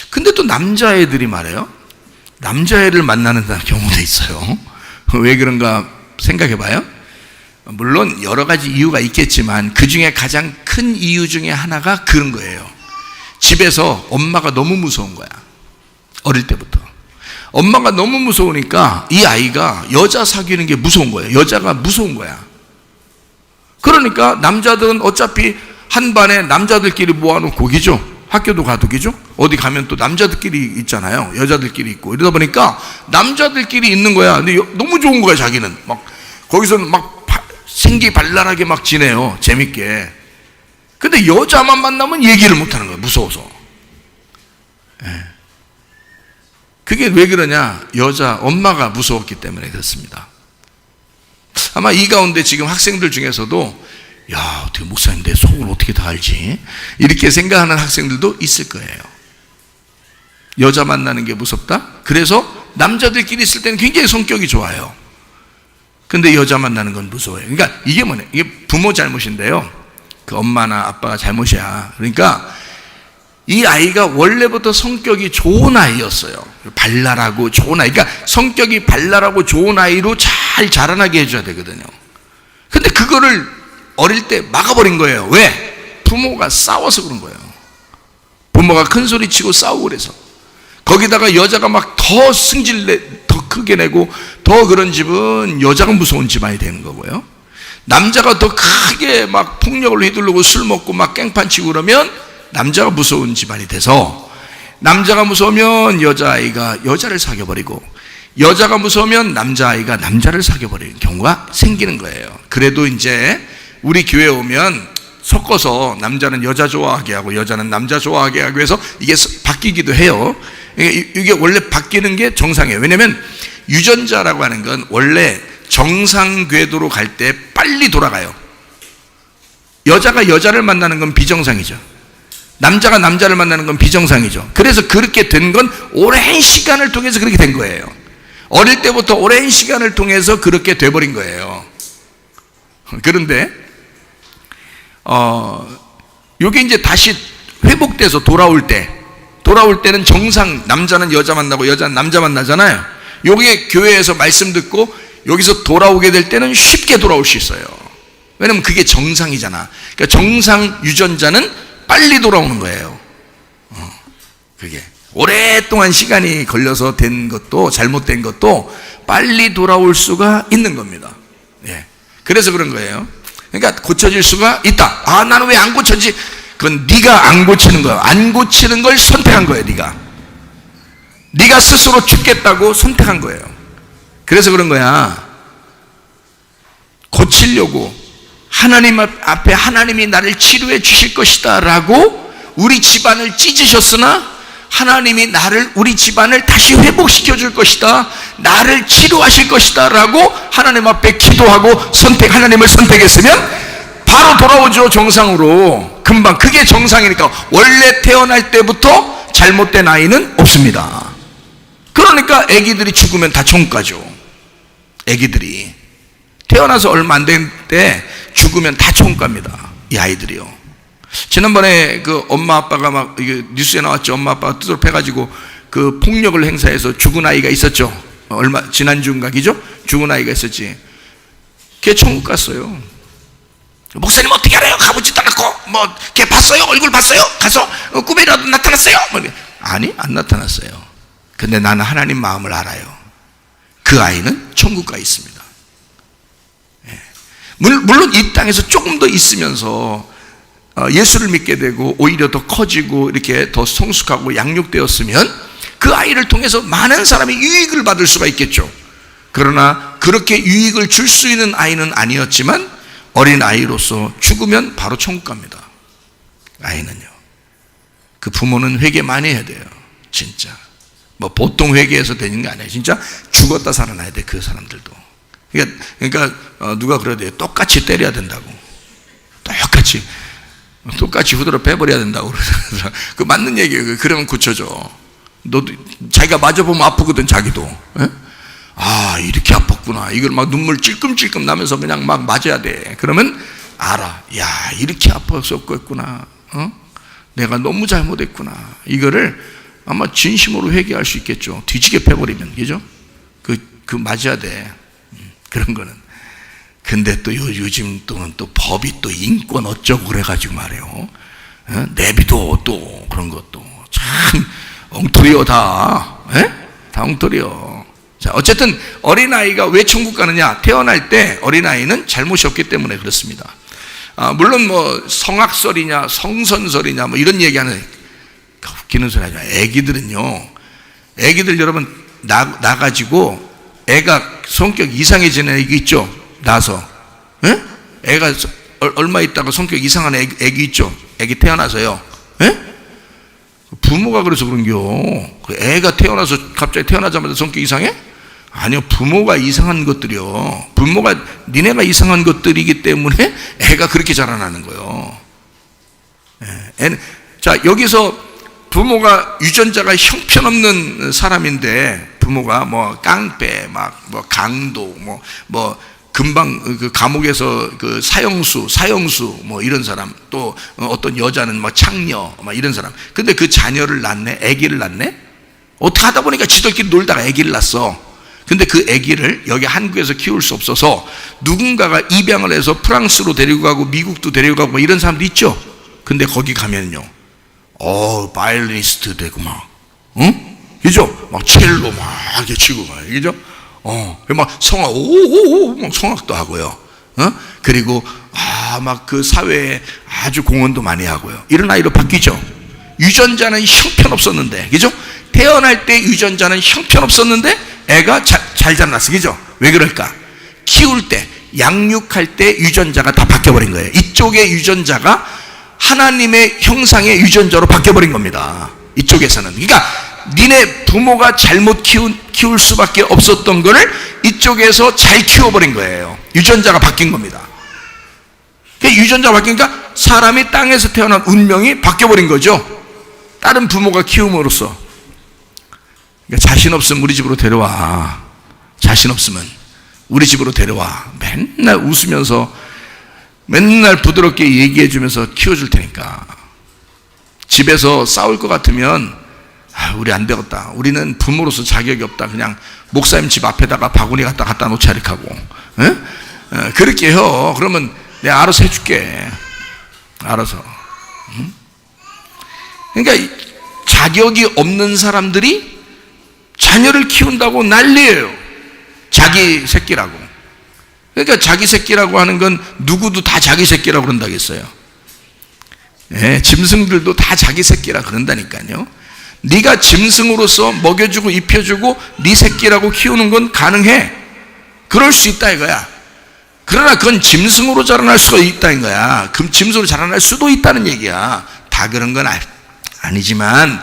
근데 또 남자애들이 말해요. 남자애를 만나는 경우도 있어요. 왜 그런가 생각해 봐요. 물론 여러 가지 이유가 있겠지만 그 중에 가장 큰 이유 중에 하나가 그런 거예요. 집에서 엄마가 너무 무서운 거야. 어릴 때부터 엄마가 너무 무서우니까 이 아이가 여자 사귀는 게 무서운 거예요. 여자가 무서운 거야. 그러니까 남자들은 어차피 한 반에 남자들끼리 모아놓고 기죠. 학교도 가도 기죠. 어디 가면 또 남자들끼리 있잖아요. 여자들끼리 있고 이러다 보니까 남자들끼리 있는 거야. 근데 너무 좋은 거야. 자기는 막 거기서는 막 생기발랄하게 막 지내요. 재밌게. 근데 여자만 만나면 얘기를 못하는 거야. 무서워서. 그게 왜 그러냐? 여자 엄마가 무서웠기 때문에 그렇습니다. 아마 이 가운데 지금 학생들 중에서도 야, 어떻게 목사님 내 속을 어떻게 다 알지? 이렇게 생각하는 학생들도 있을 거예요. 여자 만나는 게 무섭다? 그래서 남자들끼리 있을 때는 굉장히 성격이 좋아요. 근데 여자 만나는 건 무서워요. 그러니까 이게 뭐냐? 이게 부모 잘못인데요. 그 엄마나 아빠가 잘못이야. 그러니까 이 아이가 원래부터 성격이 좋은 아이였어요. 발랄하고 좋은 아이. 그러니까 성격이 발랄하고 좋은 아이로 잘 자라나게 해줘야 되거든요. 근데 그거를 어릴 때 막아버린 거예요. 왜? 부모가 싸워서 그런 거예요. 부모가 큰 소리 치고 싸우고 그래서. 거기다가 여자가 막 더 승질 더 크게 내고 더 그런 집은 여자가 무서운 집안이 되는 거고요. 남자가 더 크게 막 폭력을 휘두르고 술 먹고 막 깽판 치고 그러면 남자가 무서운 집안이 돼서 남자가 무서우면 여자아이가 여자를 사귀어버리고 여자가 무서우면 남자아이가 남자를 사귀어버리는 경우가 생기는 거예요. 그래도 이제 우리 교회에 오면 섞어서 남자는 여자 좋아하게 하고 여자는 남자 좋아하게 하기 위해서 이게 바뀌기도 해요. 이게 원래 바뀌는 게 정상이에요. 왜냐하면 유전자라고 하는 건 원래 정상 궤도로 갈 때 빨리 돌아가요. 여자가 여자를 만나는 건 비정상이죠. 남자가 남자를 만나는 건 비정상이죠. 그래서 그렇게 된 건 오랜 시간을 통해서 그렇게 된 거예요. 어릴 때부터 오랜 시간을 통해서 그렇게 돼버린 거예요. 그런데 요게 이제 다시 회복돼서 돌아올 때는 정상 남자는 여자 만나고 여자는 남자 만나잖아요. 요게 교회에서 말씀 듣고 여기서 돌아오게 될 때는 쉽게 돌아올 수 있어요. 왜냐면 그게 정상이잖아. 그러니까 정상 유전자는 빨리 돌아오는 거예요. 그게 오랫동안 시간이 걸려서 된 것도, 잘못된 것도 빨리 돌아올 수가 있는 겁니다. 예. 그래서 그런 거예요. 그러니까 고쳐질 수가 있다. 아, 나는 왜 안 고쳐지? 그건 네가 안 고치는 거야. 안 고치는 걸 선택한 거예요. 네가 스스로 죽겠다고 선택한 거예요. 그래서 그런 거야. 고치려고 하나님 앞에 하나님이 나를 치료해 주실 것이다 라고 우리 집안을 찢으셨으나 하나님이 우리 집안을 다시 회복시켜 줄 것이다, 나를 치료하실 것이다 라고 하나님 앞에 기도하고 하나님을 선택했으면 바로 돌아오죠. 정상으로. 금방. 그게 정상이니까. 원래 태어날 때부터 잘못된 아이는 없습니다. 그러니까 아기들이 죽으면 다 천국 가죠. 아기들이 태어나서 얼마 안 된 때 죽으면 다 천국 갑니다. 이 아이들이요. 지난번에 그 엄마 아빠가 막 이게 뉴스에 나왔죠. 엄마 아빠가 두드러패가지고 그 폭력을 행사해서 죽은 아이가 있었죠. 지난주인가 기죠? 죽은 아이가 있었지. 걔 천국 갔어요. 목사님 어떻게 알아요? 가보지도 않았고 걔 봤어요? 얼굴 봤어요? 가서 꿈에라도 나타났어요? 아니, 안 나타났어요. 근데 나는 하나님 마음을 알아요. 그 아이는 천국 가 있습니다. 예. 물론 이 땅에서 조금 더 있으면서 예수를 믿게 되고 오히려 더 커지고 이렇게 더 성숙하고 양육되었으면 그 아이를 통해서 많은 사람이 유익을 받을 수가 있겠죠. 그러나 그렇게 유익을 줄 수 있는 아이는 아니었지만 어린 아이로서 죽으면 바로 천국 갑니다. 아이는요. 그 부모는 회개 많이 해야 돼요. 진짜. 보통 회개해서 되는 게 아니에요. 진짜 죽었다 살아나야 돼. 그 사람들도. 그러니까 누가 그래야 돼요. 똑같이 때려야 된다고. 똑같이 후드러 패버려야 된다고. 그 맞는 얘기예요. 그러면 고쳐져. 너도 자기가 맞아보면 아프거든. 자기도. 에? 아, 이렇게 아팠구나. 이걸 막 눈물 찔끔찔끔 나면서 그냥 막 맞아야 돼. 그러면 알아. 야, 이렇게 아팠었구나. 내가 너무 잘못했구나. 이거를 아마 진심으로 회개할 수 있겠죠. 뒤지게 패버리면. 그죠? 그 맞아야 돼. 그런 거는. 근데 또 요즘 또 법이 또 인권 어쩌고 그래가지고 말이에요. 내비도 또 그런 것도 참 엉터리요 다. 다 엉터리요. 자, 어쨌든 어린아이가 왜 천국 가느냐? 태어날 때 어린아이는 잘못이 없기 때문에 그렇습니다. 물론 성악설이냐 성선설이냐 이런 얘기하는 웃기는 소리 하죠. 애기들 여러분 나가지고 애가 성격 이상해지는 애기 있죠? 나서 애가 얼마 있다가 성격 이상한 애기 있죠? 애기 태어나서요. 부모가 그래서 그런겨. 애가 태어나서 갑자기 태어나자마자 성격 이상해? 아니요, 부모가 이상한 것들이요. 부모가 니네가 이상한 것들이기 때문에 애가 그렇게 자라나는 거예요. 자, 여기서 부모가 유전자가 형편없는 사람인데 부모가 깡패, 강도, 금방 그 감옥에서 그 사형수 이런 사람, 또 어떤 여자는 창녀 이런 사람. 근데 그 자녀를 낳네, 아기를 낳네. 어떻게 하다 보니까 지들끼리 놀다가 아기를 낳았어. 근데 그 아기를 여기 한국에서 키울 수 없어서 누군가가 입양을 해서 프랑스로 데리고 가고 미국도 데리고 가고 이런 사람도 있죠. 근데 거기 가면요, 바이올리니스트 되고 그죠? 첼로 이렇게 치고 그죠? 성악도 하고요. 그리고 그 사회에 아주 공헌도 많이 하고요. 이런 아이로 바뀌죠. 유전자는 형편없었는데, 그죠? 태어날 때 유전자는 형편없었는데 애가 잘 자라났어. 그죠? 왜 그럴까? 키울 때, 양육할 때 유전자가 다 바뀌어버린 거예요. 이쪽의 유전자가 하나님의 형상의 유전자로 바뀌어버린 겁니다. 이쪽에서는. 그러니까 니네 부모가 잘못 키울 수밖에 없었던 거를 이쪽에서 잘 키워버린 거예요. 유전자가 바뀐 겁니다. 그러니까 유전자가 바뀌니까 사람이 땅에서 태어난 운명이 바뀌어버린 거죠. 다른 부모가 키움으로써. 그러니까 자신 없으면 우리 집으로 데려와. 자신 없으면 우리 집으로 데려와. 맨날 웃으면서 맨날 부드럽게 얘기해주면서 키워줄 테니까. 집에서 싸울 것 같으면 우리 안 되겠다. 우리는 부모로서 자격이 없다. 그냥 목사님 집 앞에다가 바구니 갖다 놓자 이렇게 하고. 그렇게 해요. 그러면 내가 알아서 해줄게. 알아서. 그러니까 자격이 없는 사람들이 자녀를 키운다고 난리예요. 자기 새끼라고. 그러니까 자기 새끼라고 하는 건 누구도 다 자기 새끼라고 그런다겠어요. 예, 짐승들도 다 자기 새끼라 그런다니까요. 네가 짐승으로서 먹여주고 입혀주고 네 새끼라고 키우는 건 가능해. 그럴 수 있다 이거야. 그러나 그건 짐승으로 자라날 수가 있다는 거야. 그럼 짐승으로 자라날 수도 있다는 얘기야. 다 그런 건 아니지만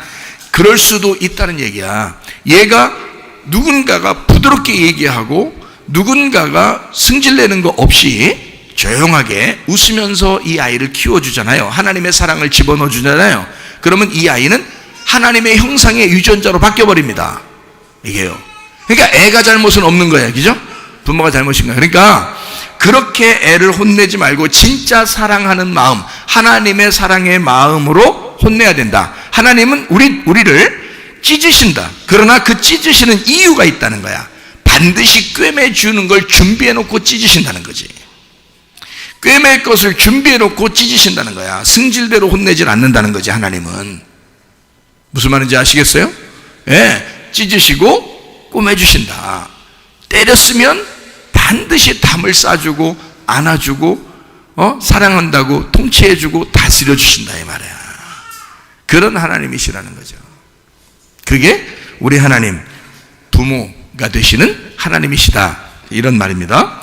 그럴 수도 있다는 얘기야. 얘가 누군가가 부드럽게 얘기하고 누군가가 승질내는 거 없이 조용하게 웃으면서 이 아이를 키워주잖아요. 하나님의 사랑을 집어넣어 주잖아요. 그러면 이 아이는 하나님의 형상의 유전자로 바뀌어버립니다. 이게요. 그러니까 애가 잘못은 없는 거예요. 그죠? 부모가 잘못인 거예요. 그러니까 그렇게 애를 혼내지 말고 진짜 사랑하는 마음, 하나님의 사랑의 마음으로 혼내야 된다. 하나님은 우리를 찢으신다. 그러나 그 찢으시는 이유가 있다는 거야. 반드시 꿰매주는 걸 준비해놓고 찢으신다는 거지. 꿰맬 것을 준비해놓고 찢으신다는 거야. 승질대로 혼내질 않는다는 거지. 하나님은 무슨 말인지 아시겠어요? 예, 찢으시고 꿰매주신다. 때렸으면 반드시 담을 싸주고 안아주고 사랑한다고 통치해주고 다스려주신다 이 말이야. 그런 하나님이시라는 거죠. 그게 우리 하나님 부모가 되시는 하나님이시다 이런 말입니다.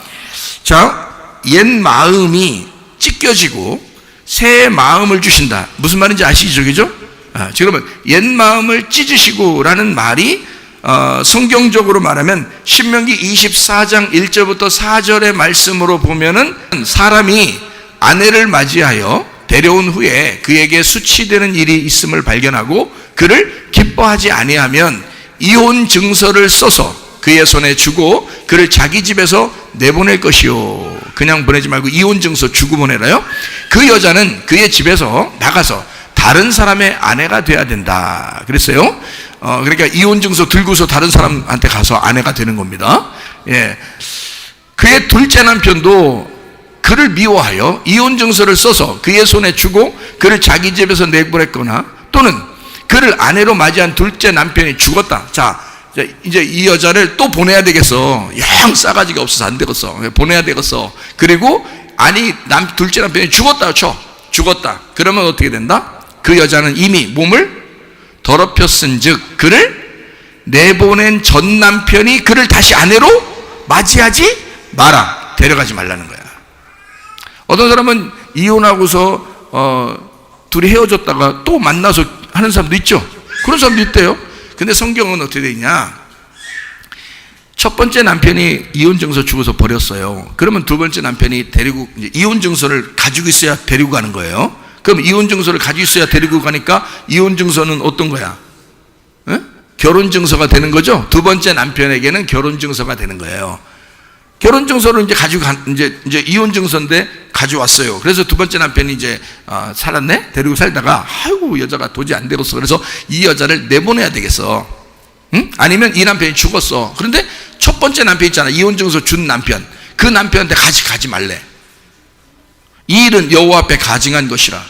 자, 옛 마음이 찢겨지고 새 마음을 주신다. 무슨 말인지 아시죠? 그죠? 그러면 옛 마음을 찢으시고 라는 말이 성경적으로 말하면 신명기 24장 1절부터 4절의 말씀으로 보면은 사람이 아내를 맞이하여 데려온 후에 그에게 수치되는 일이 있음을 발견하고 그를 기뻐하지 아니하면 이혼 증서를 써서 그의 손에 주고 그를 자기 집에서 내보낼 것이요. 그냥 보내지 말고 이혼 증서 주고 보내라요. 그 여자는 그의 집에서 나가서 다른 사람의 아내가 돼야 된다 그랬어요. 그러니까 이혼 증서 들고서 다른 사람한테 가서 아내가 되는 겁니다. 예. 그의 둘째 남편도 그를 미워하여 이혼 증서를 써서 그의 손에 주고 그를 자기 집에서 내보냈거나 또는 그를 아내로 맞이한 둘째 남편이 죽었다. 자, 이제 이 여자를 또 보내야 되겠어. 영 싸가지가 없어서 안 되겠어. 보내야 되겠어. 그리고 둘째 남편이 죽었다 쳐. 죽었다. 그러면 어떻게 된다? 그 여자는 이미 몸을 더럽혔은즉 그를 내보낸 전 남편이 그를 다시 아내로 맞이하지 마라. 데려가지 말라는 거야. 어떤 사람은 이혼하고서 둘이 헤어졌다가 또 만나서 하는 사람도 있죠. 그런 사람도 있대요. 근데 성경은 어떻게 되어 있냐? 첫 번째 남편이 이혼 증서 주고서 버렸어요. 그러면 두 번째 남편이 데리고 이제 이혼 증서를 가지고 있어야 데리고 가는 거예요. 그럼 이혼 증서를 가지고 있어야 데리고 가니까 이혼 증서는 어떤 거야? 에? 결혼 증서가 되는 거죠. 두 번째 남편에게는 결혼 증서가 되는 거예요. 결혼 증서를 이제 가지고 이제 이혼 증서인데 가져왔어요. 그래서 두 번째 남편이 이제 살았네. 데리고 살다가 아이고 여자가 도저히 안 되겠어. 그래서 이 여자를 내보내야 되겠어. 응? 아니면 이 남편이 죽었어. 그런데 첫 번째 남편 있잖아. 이혼 증서 준 남편. 그 남편한테 가지 말래. 이 일은 여호와 앞에 가증한 것이라.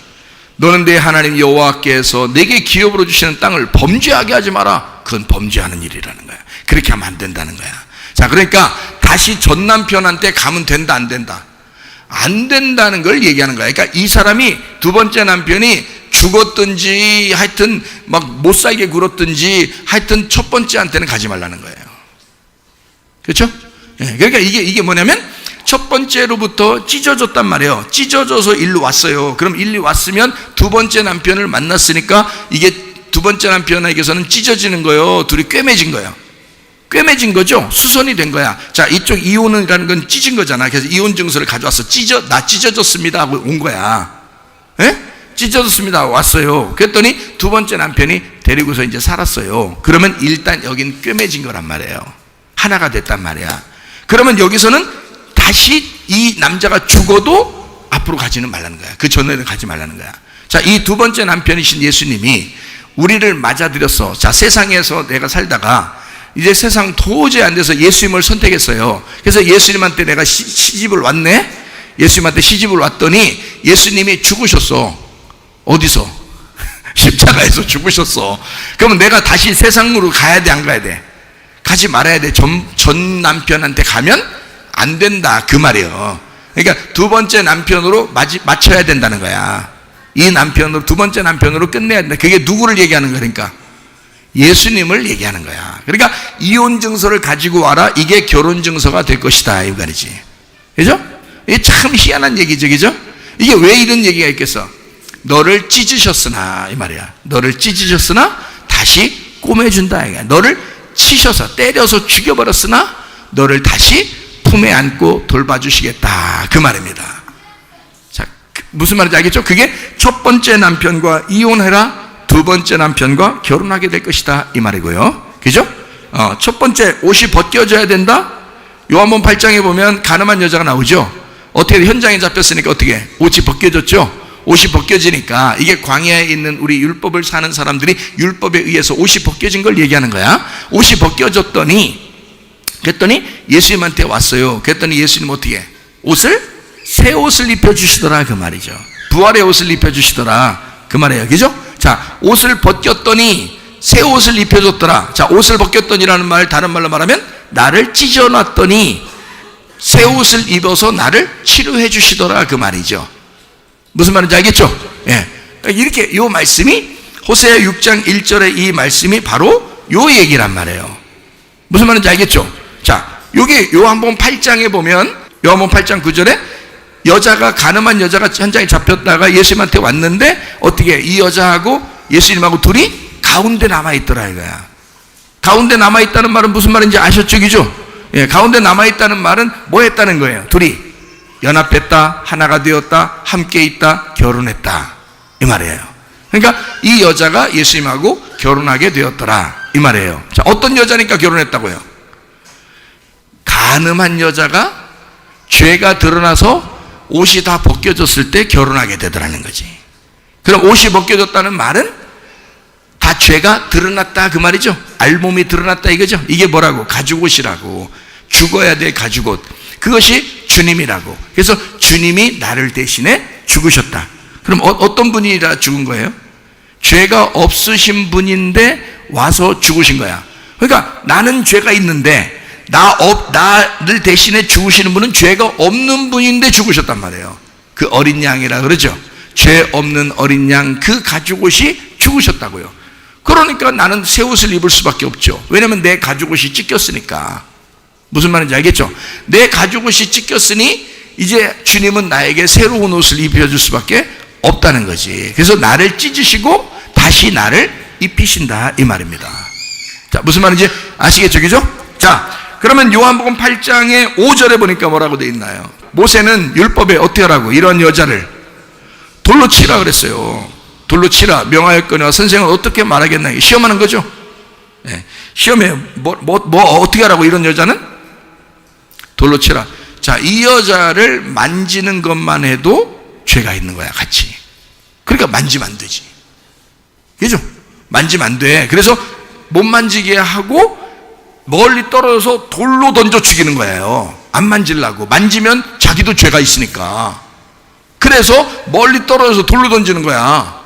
너는 내 하나님 여호와께서 내게 기업으로 주시는 땅을 범죄하게 하지 마라. 그건 범죄하는 일이라는 거야. 그렇게 하면 안 된다는 거야. 자, 그러니까 다시 전 남편한테 가면 된다 안 된다? 안 된다는 걸 얘기하는 거야. 그러니까 이 사람이 두 번째 남편이 죽었든지 하여튼 막 못 살게 굴었든지 하여튼 첫 번째한테는 가지 말라는 거예요. 그렇죠? 예, 그러니까 이게 뭐냐면 첫 번째로부터 찢어졌단 말이에요. 찢어져서 일로 왔어요. 그럼 일로 왔으면 두 번째 남편을 만났으니까 이게 두 번째 남편에게서는 찢어지는 거예요. 둘이 꿰매진 거예요. 꿰매진 거죠. 수선이 된 거야. 자, 이쪽 이혼이라는 건 찢은 거잖아. 그래서 이혼 증서를 가져와서 나 찢어졌습니다 하고 온 거야. 예? 찢어졌습니다 왔어요. 그랬더니 두 번째 남편이 데리고서 이제 살았어요. 그러면 일단 여긴 꿰매진 거란 말이에요. 하나가 됐단 말이야. 그러면 여기서는 다시 이 남자가 죽어도 앞으로 가지는 말라는 거야. 그 전에는 가지 말라는 거야. 자, 이 두 번째 남편이신 예수님이 우리를 맞아들였어. 자, 세상에서 내가 살다가 이제 세상 도저히 안 돼서 예수님을 선택했어요. 그래서 예수님한테 내가 시집을 왔네. 예수님한테 시집을 왔더니 예수님이 죽으셨어. 어디서? 십자가에서 죽으셨어. 그러면 내가 다시 세상으로 가야 돼, 안 가야 돼? 가지 말아야 돼. 전 남편한테 가면 안 된다, 그 말이에요. 그러니까 두 번째 남편으로 맞춰야 된다는 거야. 이 남편으로, 두 번째 남편으로 끝내야 된다. 그게 누구를 얘기하는 거니까? 예수님을 얘기하는 거야. 그러니까 이혼 증서를 가지고 와라. 이게 결혼 증서가 될 것이다, 이 말이지. 그죠? 이게 참 희한한 얘기죠, 그죠? 이게 왜 이런 얘기가 있겠어? 너를 찢으셨으나, 이 말이야. 너를 찢으셨으나 다시 꼬매준다, 이거야. 너를 치셔서 때려서 죽여버렸으나 너를 다시 품에 안고 돌봐주시겠다, 그 말입니다. 자, 무슨 말인지 알겠죠? 그게 첫 번째 남편과 이혼해라, 두 번째 남편과 결혼하게 될 것이다, 이 말이고요. 그죠? 첫 번째, 옷이 벗겨져야 된다. 요한복음 8장에 보면 가늠한 여자가 나오죠. 어떻게 현장에 잡혔으니까 어떻게 옷이 벗겨졌죠. 옷이 벗겨지니까 이게 광야에 있는 우리 율법을 사는 사람들이 율법에 의해서 옷이 벗겨진 걸 얘기하는 거야. 옷이 벗겨졌더니, 그랬더니 예수님한테 왔어요. 그랬더니 예수님 어떻게 새 옷을 입혀주시더라, 그 말이죠. 부활의 옷을 입혀주시더라, 그 말이에요. 그죠? 자, 옷을 벗겼더니 새 옷을 입혀줬더라. 자, 옷을 벗겼더니라는 말, 다른 말로 말하면 나를 찢어놨더니 새 옷을 입어서 나를 치료해 주시더라, 그 말이죠. 무슨 말인지 알겠죠? 예. 이렇게 요 말씀이 호세아 6장 1절의 이 말씀이 바로 요 얘기란 말이에요. 무슨 말인지 알겠죠? 자, 요게 요한복음 8장에 보면, 요한복음 8장 9절에 여자가, 가늠한 여자가 현장에 잡혔다가 예수님한테 왔는데 어떻게 이 여자하고 예수님하고 둘이 가운데 남아있더라, 이거야. 가운데 남아있다는 말은 무슨 말인지 아셨죠? 그죠? 예, 가운데 남아있다는 말은 뭐 했다는 거예요? 둘이 연합했다, 하나가 되었다, 함께 있다, 결혼했다, 이 말이에요. 그러니까 이 여자가 예수님하고 결혼하게 되었더라, 이 말이에요. 자, 어떤 여자니까 결혼했다고요? 가늠한 여자가 죄가 드러나서 옷이 다 벗겨졌을 때 결혼하게 되더라는 거지. 그럼 옷이 벗겨졌다는 말은 다 죄가 드러났다, 그 말이죠. 알몸이 드러났다, 이거죠. 이게 뭐라고? 가죽옷이라고. 죽어야 될 가죽옷. 그것이 주님이라고. 그래서 주님이 나를 대신에 죽으셨다. 그럼 어떤 분이라 죽은 거예요? 죄가 없으신 분인데 와서 죽으신 거야. 그러니까 나는 죄가 있는데 나를 대신에 죽으시는 분은 죄가 없는 분인데 죽으셨단 말이에요. 그 어린 양이라 그러죠. 죄 없는 어린 양, 그 가죽옷이 죽으셨다고요. 그러니까 나는 새 옷을 입을 수밖에 없죠. 왜냐면 내 가죽옷이 찢겼으니까. 무슨 말인지 알겠죠? 내 가죽옷이 찢겼으니 이제 주님은 나에게 새로운 옷을 입혀줄 수밖에 없다는 거지. 그래서 나를 찢으시고 다시 나를 입히신다, 이 말입니다. 자, 무슨 말인지 아시겠죠? 그죠? 자, 그러면 요한복음 8장의 5절에 보니까 뭐라고 되어 있나요? 모세는 율법에 어떻게 하라고? 이런 여자를 돌로 치라 그랬어요. 돌로 치라, 명하였거니와 선생은 어떻게 말하겠나? 시험하는 거죠. 네. 시험에 어떻게 하라고? 이런 여자는 돌로 치라. 자, 이 여자를 만지는 것만 해도 죄가 있는 거야, 같이. 그러니까 만지면 안 되지. 그죠? 만지면 안 돼. 그래서 못 만지게 하고 멀리 떨어져서 돌로 던져 죽이는 거예요. 안 만지려고. 만지면 자기도 죄가 있으니까. 그래서 멀리 떨어져서 돌로 던지는 거야.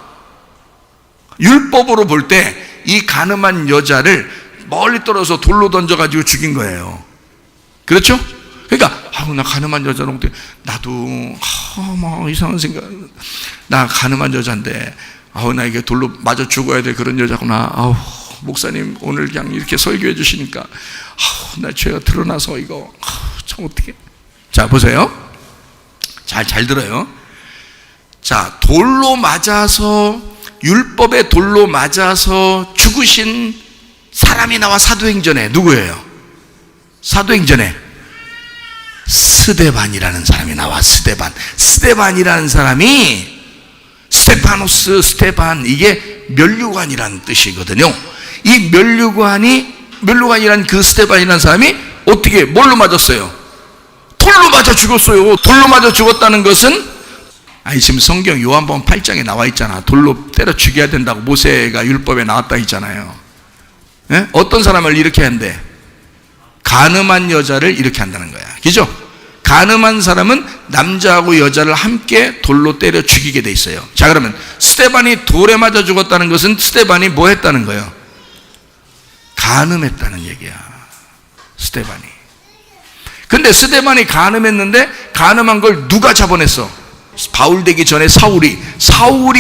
율법으로 볼 때 이 가늠한 여자를 멀리 떨어져서 돌로 던져가지고 죽인 거예요. 그렇죠? 그러니까 나 가늠한 여자로 나도 막 이상한 생각, 나 가늠한 여자인데 나 이게 돌로 맞아 죽어야 될 그런 여자구나. 목사님 오늘 그냥 이렇게 설교해 주시니까 나 죄가 드러나서 이거 참 어떻게. 자, 보세요. 잘 들어요. 자, 돌로 맞아서, 율법의 돌로 맞아서 죽으신 사람이 나와. 사도행전에 누구예요? 사도행전에 스데반이라는 사람이 나와. 스데반이라는 사람이 스테파노스, 스테반, 이게 면류관이라는 뜻이거든요. 이 면류관이란 그 스테반이라는 사람이 어떻게, 뭘로 맞았어요? 돌로 맞아 죽었어요. 돌로 맞아 죽었다는 것은, 지금 성경 요한복음 8장에 나와 있잖아. 돌로 때려 죽여야 된다고 모세가 율법에 나왔다 있잖아요. 네? 어떤 사람을 이렇게 한대? 가늠한 여자를 이렇게 한다는 거야. 그죠? 가늠한 사람은 남자하고 여자를 함께 돌로 때려 죽이게 돼 있어요. 자, 그러면 스데반이 돌에 맞아 죽었다는 것은 스데반이 뭐 했다는 거예요? 가늠했다는 얘기야, 스데반이. 근데 스데반이 가늠했는데 가늠한 걸 누가 잡아냈어? 바울 되기 전에 사울이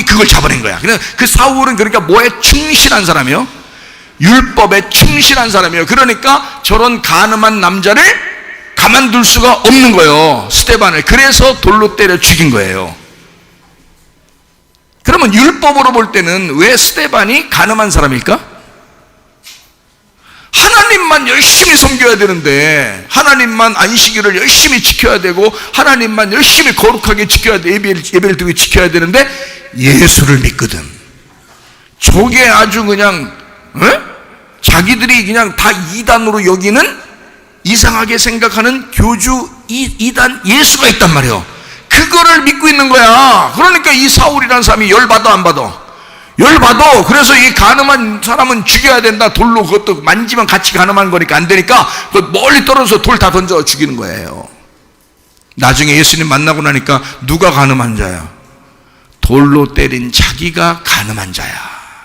그걸 잡아낸 거야. 그 사울은 그러니까 뭐에 충실한 사람이요? 율법에 충실한 사람이에요. 그러니까 저런 가늠한 남자를 가만둘 수가 없는 거예요, 스데반을. 그래서 돌로 때려 죽인 거예요. 그러면 율법으로 볼 때는 왜 스데반이 가늠한 사람일까? 하나님만 열심히 섬겨야 되는데, 하나님만 안식일을 열심히 지켜야 되고, 하나님만 열심히 거룩하게 지켜야 돼, 예배를 드리고 지켜야 되는데 예수를 믿거든. 저게 아주 그냥 자기들이 그냥 다 이단으로 여기는, 이상하게 생각하는 교주 이단 예수가 있단 말이에요. 그거를 믿고 있는 거야. 그러니까 이 사울이라는 사람이 열받아 안 받아? 열받아. 그래서 이 가늠한 사람은 죽여야 된다. 돌로, 그것도 만지면 같이 가늠한 거니까 안 되니까 멀리 떨어져서 돌 다 던져 죽이는 거예요. 나중에 예수님 만나고 나니까 누가 가늠한 자야? 돌로 때린 자기가 가늠한 자야.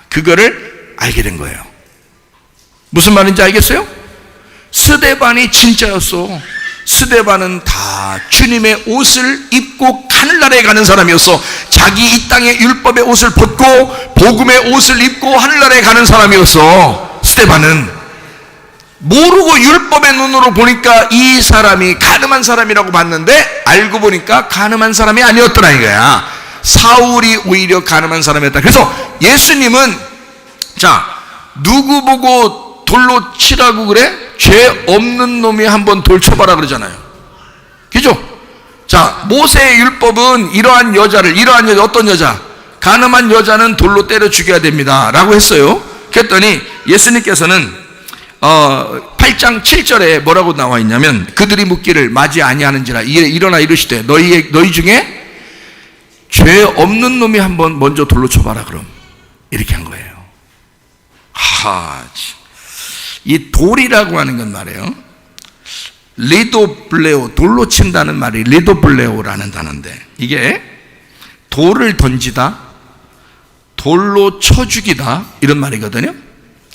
그거를 알게 된 거예요. 무슨 말인지 알겠어요? 스데반이 진짜였어. 스데반은 다 주님의 옷을 입고 하늘나라에 가는 사람이었어. 자기 이 땅의 율법의 옷을 벗고 복음의 옷을 입고 하늘나라에 가는 사람이었어. 스데반은 모르고 율법의 눈으로 보니까 이 사람이 가늠한 사람이라고 봤는데, 알고 보니까 가늠한 사람이 아니었더라 이거야. 사울이 오히려 가늠한 사람이었다. 그래서 예수님은, 자, 누구 보고 돌로 치라고 그래? 죄 없는 놈이 한번 돌 쳐봐라 그러잖아요. 그죠? 자, 모세의 율법은 이러한 여자, 어떤 여자? 가늠한 여자는 돌로 때려 죽여야 됩니다 라고 했어요. 그랬더니 예수님께서는 8장 7절에 뭐라고 나와 있냐면, 그들이 묻기를 맞이 아니하는지라 일어나 이르시되 너희 중에 죄 없는 놈이 한번 먼저 돌로 쳐봐라 그럼. 이렇게 한 거예요. 이 돌이라고 하는 건 말이에요, 리도블레오, 돌로 친다는 말이 리도블레오라는 단어인데, 이게 돌을 던지다, 돌로 쳐 죽이다, 이런 말이거든요.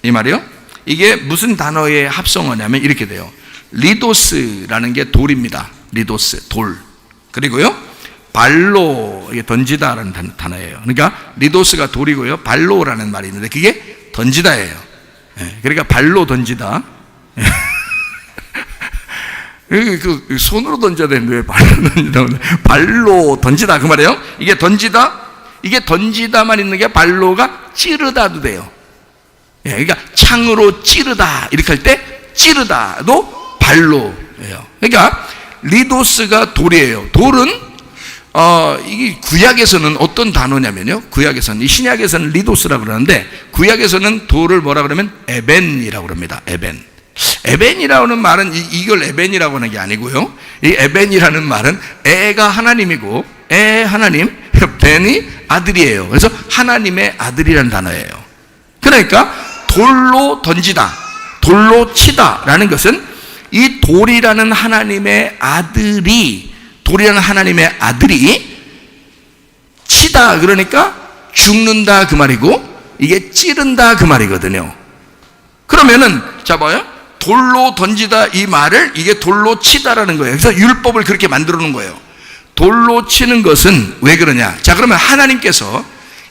이 말이요, 이게 무슨 단어의 합성어냐면 이렇게 돼요. 리도스라는 게 돌입니다. 리도스, 돌. 그리고요, 발로, 이게 던지다라는 단어예요. 그러니까 리도스가 돌이고요, 발로라는 말이 있는데 그게 던지다예요. 그러니까 발로 던지다. 그 손으로 던져야 되는데 왜 발로 던지다? 발로 던지다 그 말이에요. 이게 던지다만 있는 게 발로가 찌르다도 돼요. 그러니까 창으로 찌르다 이렇게 할 때 찌르다도 발로예요. 그러니까 리도스가 돌이에요. 돌은 이게 구약에서는 어떤 단어냐면요, 구약에서는, 이 신약에서는 리도스라고 그러는데 구약에서는 돌을 뭐라 그러면 에벤이라고 그럽니다. 에벤이라고 하는 말은 이걸 에벤이라고 하는 게 아니고요, 이 에벤이라는 말은 에가 하나님이고, 하나님, 벤이 아들이에요. 그래서 하나님의 아들이라는 단어예요. 그러니까 돌로 던지다, 돌로 치다 라는 것은 이 돌이라는 하나님의 아들이 치다, 그러니까 죽는다 그 말이고, 이게 찌른다 그 말이거든요. 그러면은 자 봐요, 돌로 던지다 이 말을 이게 돌로 치다라는 거예요. 그래서 율법을 그렇게 만들어 놓은 거예요. 돌로 치는 것은 왜 그러냐? 자, 그러면 하나님께서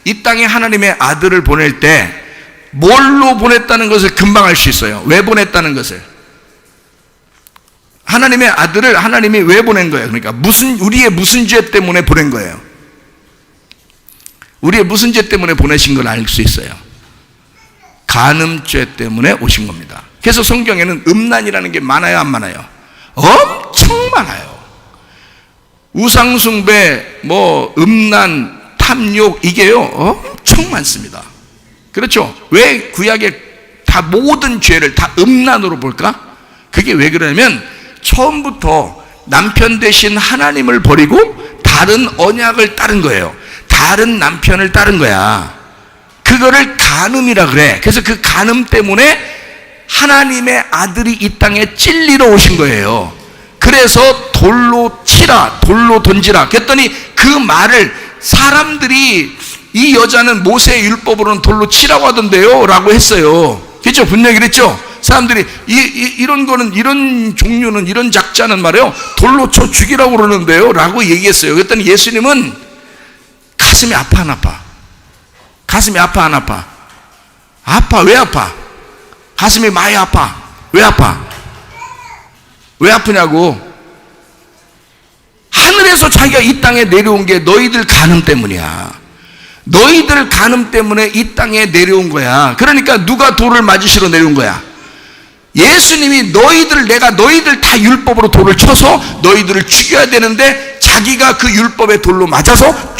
이 땅에 하나님의 아들을 보낼 때 뭘로 보냈다는 것을 금방 알 수 있어요. 왜 보냈다는 것을. 하나님의 아들을 하나님이 왜 보낸 거예요? 그러니까 우리의 무슨 죄 때문에 보낸 거예요? 우리의 무슨 죄 때문에 보내신 걸 알 수 있어요. 간음죄 때문에 오신 겁니다. 그래서 성경에는 음란이라는 게 많아요, 안 많아요? 엄청 많아요. 우상숭배, 음란, 탐욕, 이게요 엄청 많습니다. 그렇죠? 왜 구약에 다 모든 죄를 다 음란으로 볼까? 그게 왜 그러냐면 처음부터 남편 대신 하나님을 버리고 다른 언약을 따른 거예요. 다른 남편을 따른 거야. 그거를 간음이라 그래. 그래서 그 간음 때문에 하나님의 아들이 이 땅에 찔리러 오신 거예요. 그 그래서 돌로 치라, 돌로 던지라 그랬더니 그 말을 사람들이 이 여자는 모세의 율법으로는 돌로 치라고 하던데요 라고 했어요. 그렇죠? 분명히 그랬죠? 사람들이 이런 거는, 이런 종류는, 이런 작자는 말이에요, 돌로 쳐 죽이라고 그러는데요 라고 얘기했어요. 그랬더니 예수님은 가슴이 아파 안 아파? 가슴이 아파 안 아파? 아파. 왜 아파? 가슴이 많이 아파. 왜 아파? 왜 아프냐고? 하늘에서 자기가 이 땅에 내려온 게 너희들 간음 때문이야. 너희들 간음 때문에 이 땅에 내려온 거야. 그러니까 누가 돌을 맞으시러 내려온 거야? 예수님이 내가 너희들 다 율법으로 돌을 쳐서 너희들을 죽여야 되는데 자기가 그 율법의 돌로 맞아서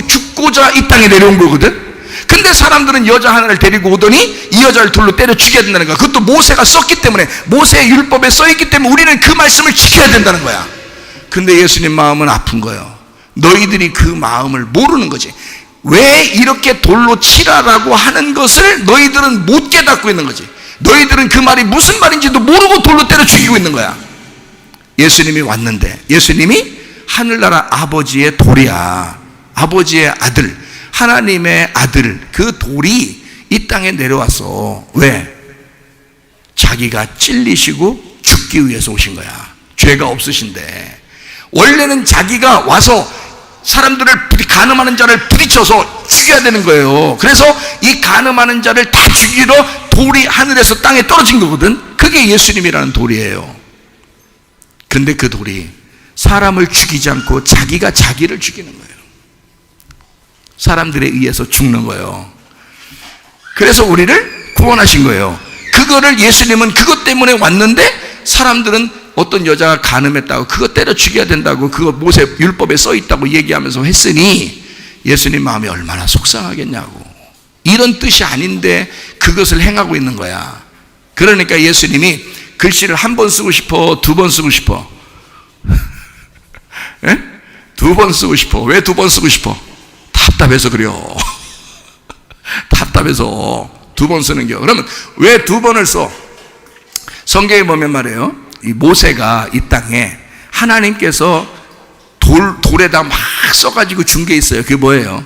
죽고자 이 땅에 내려온 거거든. 근데 사람들은 여자 하나를 데리고 오더니 이 여자를 돌로 때려 죽여야 된다는 거야. 그것도 모세가 썼기 때문에, 모세의 율법에 써있기 때문에 우리는 그 말씀을 지켜야 된다는 거야. 근데 예수님 마음은 아픈 거예요. 너희들이 그 마음을 모르는 거지. 왜 이렇게 돌로 치라라고 하는 것을 너희들은 못 깨닫고 있는 거지. 너희들은 그 말이 무슨 말인지도 모르고 돌로 때려 죽이고 있는 거야. 예수님이 왔는데, 예수님이 하늘나라 아버지의 돌이야. 아버지의 아들, 하나님의 아들, 그 돌이 이 땅에 내려왔어. 왜? 자기가 찔리시고 죽기 위해서 오신 거야. 죄가 없으신데. 원래는 자기가 와서 사람들을 간음하는 자를 부딪혀서 죽여야 되는 거예요. 그래서 이 간음하는 자를 다 죽이러 돌이 하늘에서 땅에 떨어진 거거든. 그게 예수님이라는 돌이에요. 근데 그 돌이 사람을 죽이지 않고 자기가 자기를 죽이는 거예요. 사람들에 의해서 죽는 거예요. 그래서 우리를 구원하신 거예요. 그거를 예수님은 그것 때문에 왔는데, 사람들은 어떤 여자가 간음했다고 그거 때려 죽여야 된다고 그거 모세 율법에 써 있다고 얘기하면서 했으니 예수님 마음이 얼마나 속상하겠냐고. 이런 뜻이 아닌데 그것을 행하고 있는 거야. 그러니까 예수님이 글씨를 한 번 쓰고 싶어, 두 번 쓰고 싶어? 두 번 쓰고 싶어. 왜 두 번 쓰고 싶어? 답답해서 그래요. 답답해서 두 번 쓰는 겨. 그러면 왜 두 번을 써? 성경에 보면 말이에요, 이 모세가 이 땅에 하나님께서 돌에다 막 써가지고 준 게 있어요. 그게 뭐예요?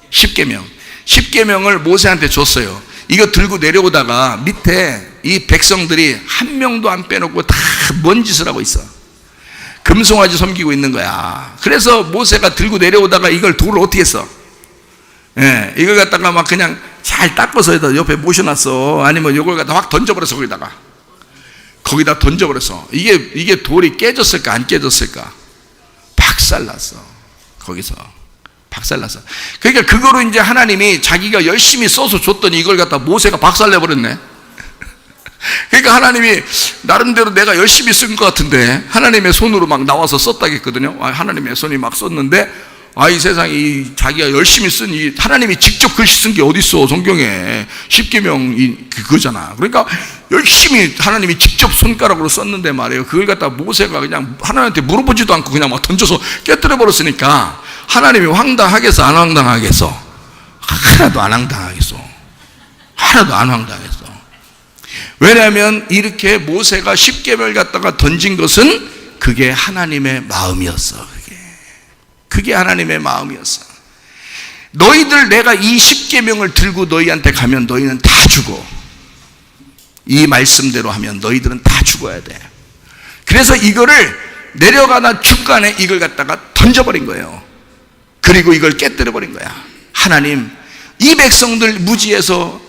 십계명. 십계명을 모세한테 줬어요. 이거 들고 내려오다가 밑에 이 백성들이 한 명도 안 빼놓고 다 뭔 짓을 하고 있어. 금송아지 섬기고 있는 거야. 그래서 모세가 들고 내려오다가 이걸 돌을 어떻게 써? 이걸 갖다가 막 그냥 잘 닦아서 옆에 모셔놨어. 아니면 이걸 갖다 확 던져버렸어. 거기다 던져버렸어. 이게 돌이 깨졌을까 안 깨졌을까? 박살났어. 거기서 박살났어. 그러니까 그거로 이제 하나님이 자기가 열심히 써서 줬더니 이걸 갖다 모세가 박살내버렸네. 그러니까 하나님이 나름대로 내가 열심히 쓴 것 같은데 하나님의 손으로 막 나와서 썼다겠거든요. 하나님의 손이 막 썼는데, 이 세상에 자기가 열심히 쓴, 하나님이 직접 글씨 쓴 게 어딨어. 성경에 십계명이 그거잖아. 그러니까 열심히 하나님이 직접 손가락으로 썼는데 말이에요, 그걸 갖다 모세가 그냥 하나님한테 물어보지도 않고 그냥 막 던져서 깨뜨려 버렸으니까 하나님이 황당하겠어 안 황당하겠어? 하나도 안 황당하겠어. 하나도 안 황당하겠어. 왜냐하면 이렇게 모세가 십계명을 갖다가 던진 것은 그게 하나님의 마음이었어. 그게 하나님의 마음이었어. 너희들, 내가 이 십계명을 들고 너희한테 가면 너희는 다 죽어. 이 말씀대로 하면 너희들은 다 죽어야 돼. 그래서 이거를 내려가다 중간에 이걸 갖다가 던져버린 거예요. 그리고 이걸 깨뜨려 버린 거야. 하나님, 이 백성들 무지해서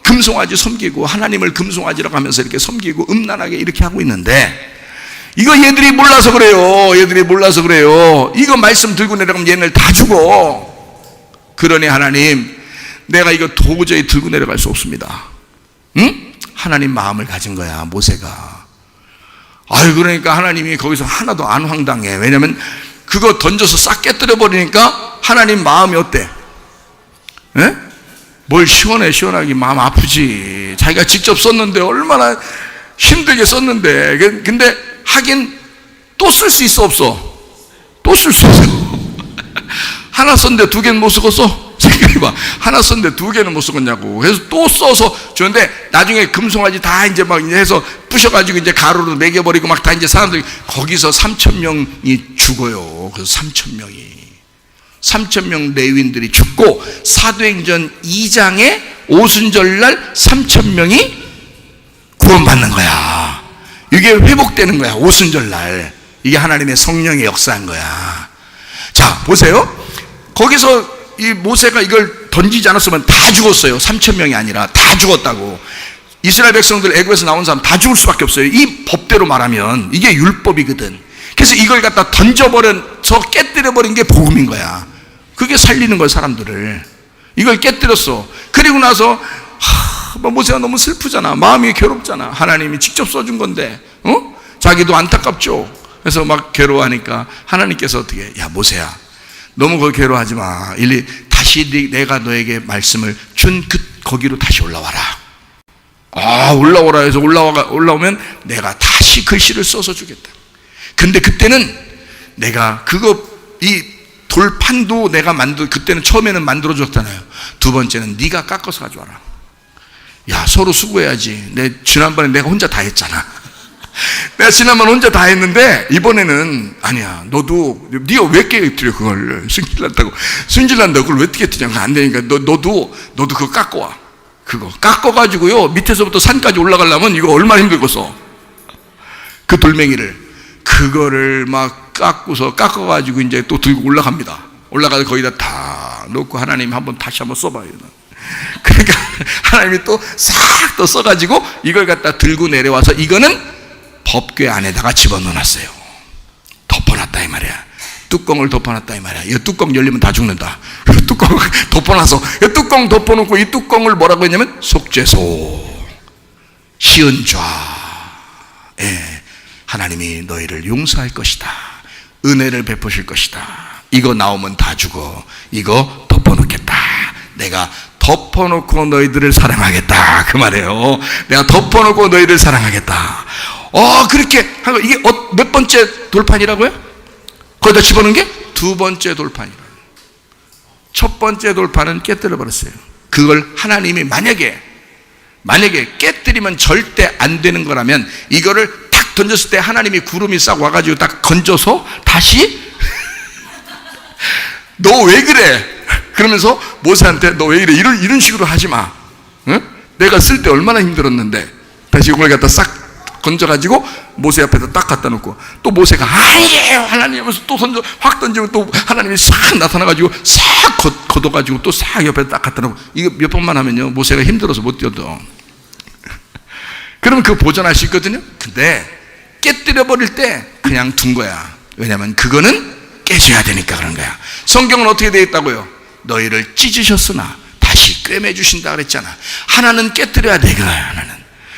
금송아지 섬기고 하나님을 금송아지라고 하면서 이렇게 섬기고 음란하게 이렇게 하고 있는데, 이거 얘들이 몰라서 그래요. 얘들이 몰라서 그래요. 이거 말씀 들고 내려가면 얘네를 다 죽어. 그러니 하나님, 내가 이거 도저히 들고 내려갈 수 없습니다. 응? 하나님 마음을 가진 거야, 모세가. 그러니까 하나님이 거기서 하나도 안 황당해. 왜냐면 그거 던져서 싹 깨뜨려 버리니까 하나님 마음이 어때? 에? 뭘 시원하게 마음 아프지. 자기가 직접 썼는데 얼마나 힘들게 썼는데. 근데 하긴 또 쓸 수 있어 없어? 또 쓸 수 있어. 하나 썼는데 두 개는 못 쓰고 써? 생각해봐. 하나 썼는데 2개는 못 쓰겠냐고. 그래서 또 써서 주는데 나중에 금송아지 다 이제 막 해서 부셔가지고 이제 가루로 매겨버리고 막 다 이제 사람들이 거기서 3,000명이 죽어요. 그래서 3,000명 레위인들이 죽고 사도행전 2장에 오순절날 3,000명이 구원받는 거야. 이게 회복되는 거야. 오순절날. 이게 하나님의 성령의 역사인 거야. 자, 보세요. 거기서 이 모세가 이걸 던지지 않았으면 다 죽었어요. 3,000명이 아니라 다 죽었다고. 이스라엘 백성들 애굽에서 나온 사람 다 죽을 수밖에 없어요. 이 법대로 말하면 이게 율법이거든. 그래서 이걸 갖다 던져버려서 깨뜨려버린 게 복음인 거야. 그게 살리는 거야, 사람들을. 이걸 깨뜨렸어. 그리고 나서 모세가 너무 슬프잖아. 마음이 괴롭잖아. 하나님이 직접 써준 건데, 자기도 안타깝죠. 그래서 막 괴로워하니까 하나님께서 어떻게, 야 모세야, 너무 거기 괴로워하지 마. 다시 내가 너에게 말씀을 준 거기로 다시 올라와라. 올라오라 해서 올라오면 내가 다시 글씨를 써서 주겠다. 근데 그때는 내가 이 돌판도 내가 그때는 처음에는 만들어줬잖아요. 2번째는 네가 깎아서 가져와라. 야, 서로 수고해야지. 지난번에 내가 혼자 다 했잖아. 내가 지난번 혼자 다 했는데 이번에는 아니야. 네가 왜 깨뜨려 그걸. 승질난다고 그걸 왜 깨뜨려. 안 되니까 너도 그거 깎아와. 그거 깎아가지고요 밑에서부터 산까지 올라가려면 이거 얼마나 힘들겠어. 그 돌멩이를 그거를 막 깎아가지고 이제 또 들고 올라갑니다. 올라가서 거기다 다 놓고 하나님 다시 한번 써봐요. 그러니까 하나님이 또 싹 또 써가지고 이걸 갖다 들고 내려와서 이거는 법궤 안에다가 집어넣어놨어요. 덮어놨다 이 말이야. 뚜껑을 덮어놨다 이 말이야. 이 뚜껑 열리면 다 죽는다. 이 뚜껑을 덮어놔서 이 뚜껑 덮어놓고 이 뚜껑을 뭐라고 했냐면 속죄소 시은좌, 하나님이 너희를 용서할 것이다. 은혜를 베푸실 것이다. 이거 나오면 다 죽어. 이거 덮어놓겠다. 내가 덮어놓고 너희들을 사랑하겠다. 그 말이에요. 내가 덮어놓고 너희를 사랑하겠다. 그렇게 한 거. 이게 몇 번째 돌판이라고요? 거기다 집어넣은 게 2번째 돌판이라고. 첫 번째 돌판은 깨뜨려 버렸어요. 그걸 하나님이 만약에 깨뜨리면 절대 안 되는 거라면 이거를 탁 던졌을 때 하나님이 구름이 싹 와가지고 딱 건져서 다시 너 왜 그래? 그러면서 모세한테 너 왜 이래? 이런 식으로 하지 마. 응? 내가 쓸 때 얼마나 힘들었는데. 다시 이걸 갖다 싹 건져가지고 모세 앞에다 딱 갖다 놓고 또 모세가 아니에요 하나님 하면서 또 확 던지고 또 하나님이 싹 나타나가지고 싹 걷어가지고 또 싹 옆에 딱 갖다 놓고. 이거 몇 번만 하면요 모세가 힘들어서 못 뛰어도. 그러면 그거 보존할 수 있거든요. 근데 깨뜨려 버릴 때 그냥 둔 거야. 왜냐하면 그거는 깨져야 되니까 그런 거야. 성경은 어떻게 되어 있다고요? 너희를 찢으셨으나 다시 꿰매 주신다 그랬잖아. 하나는 깨뜨려야 돼.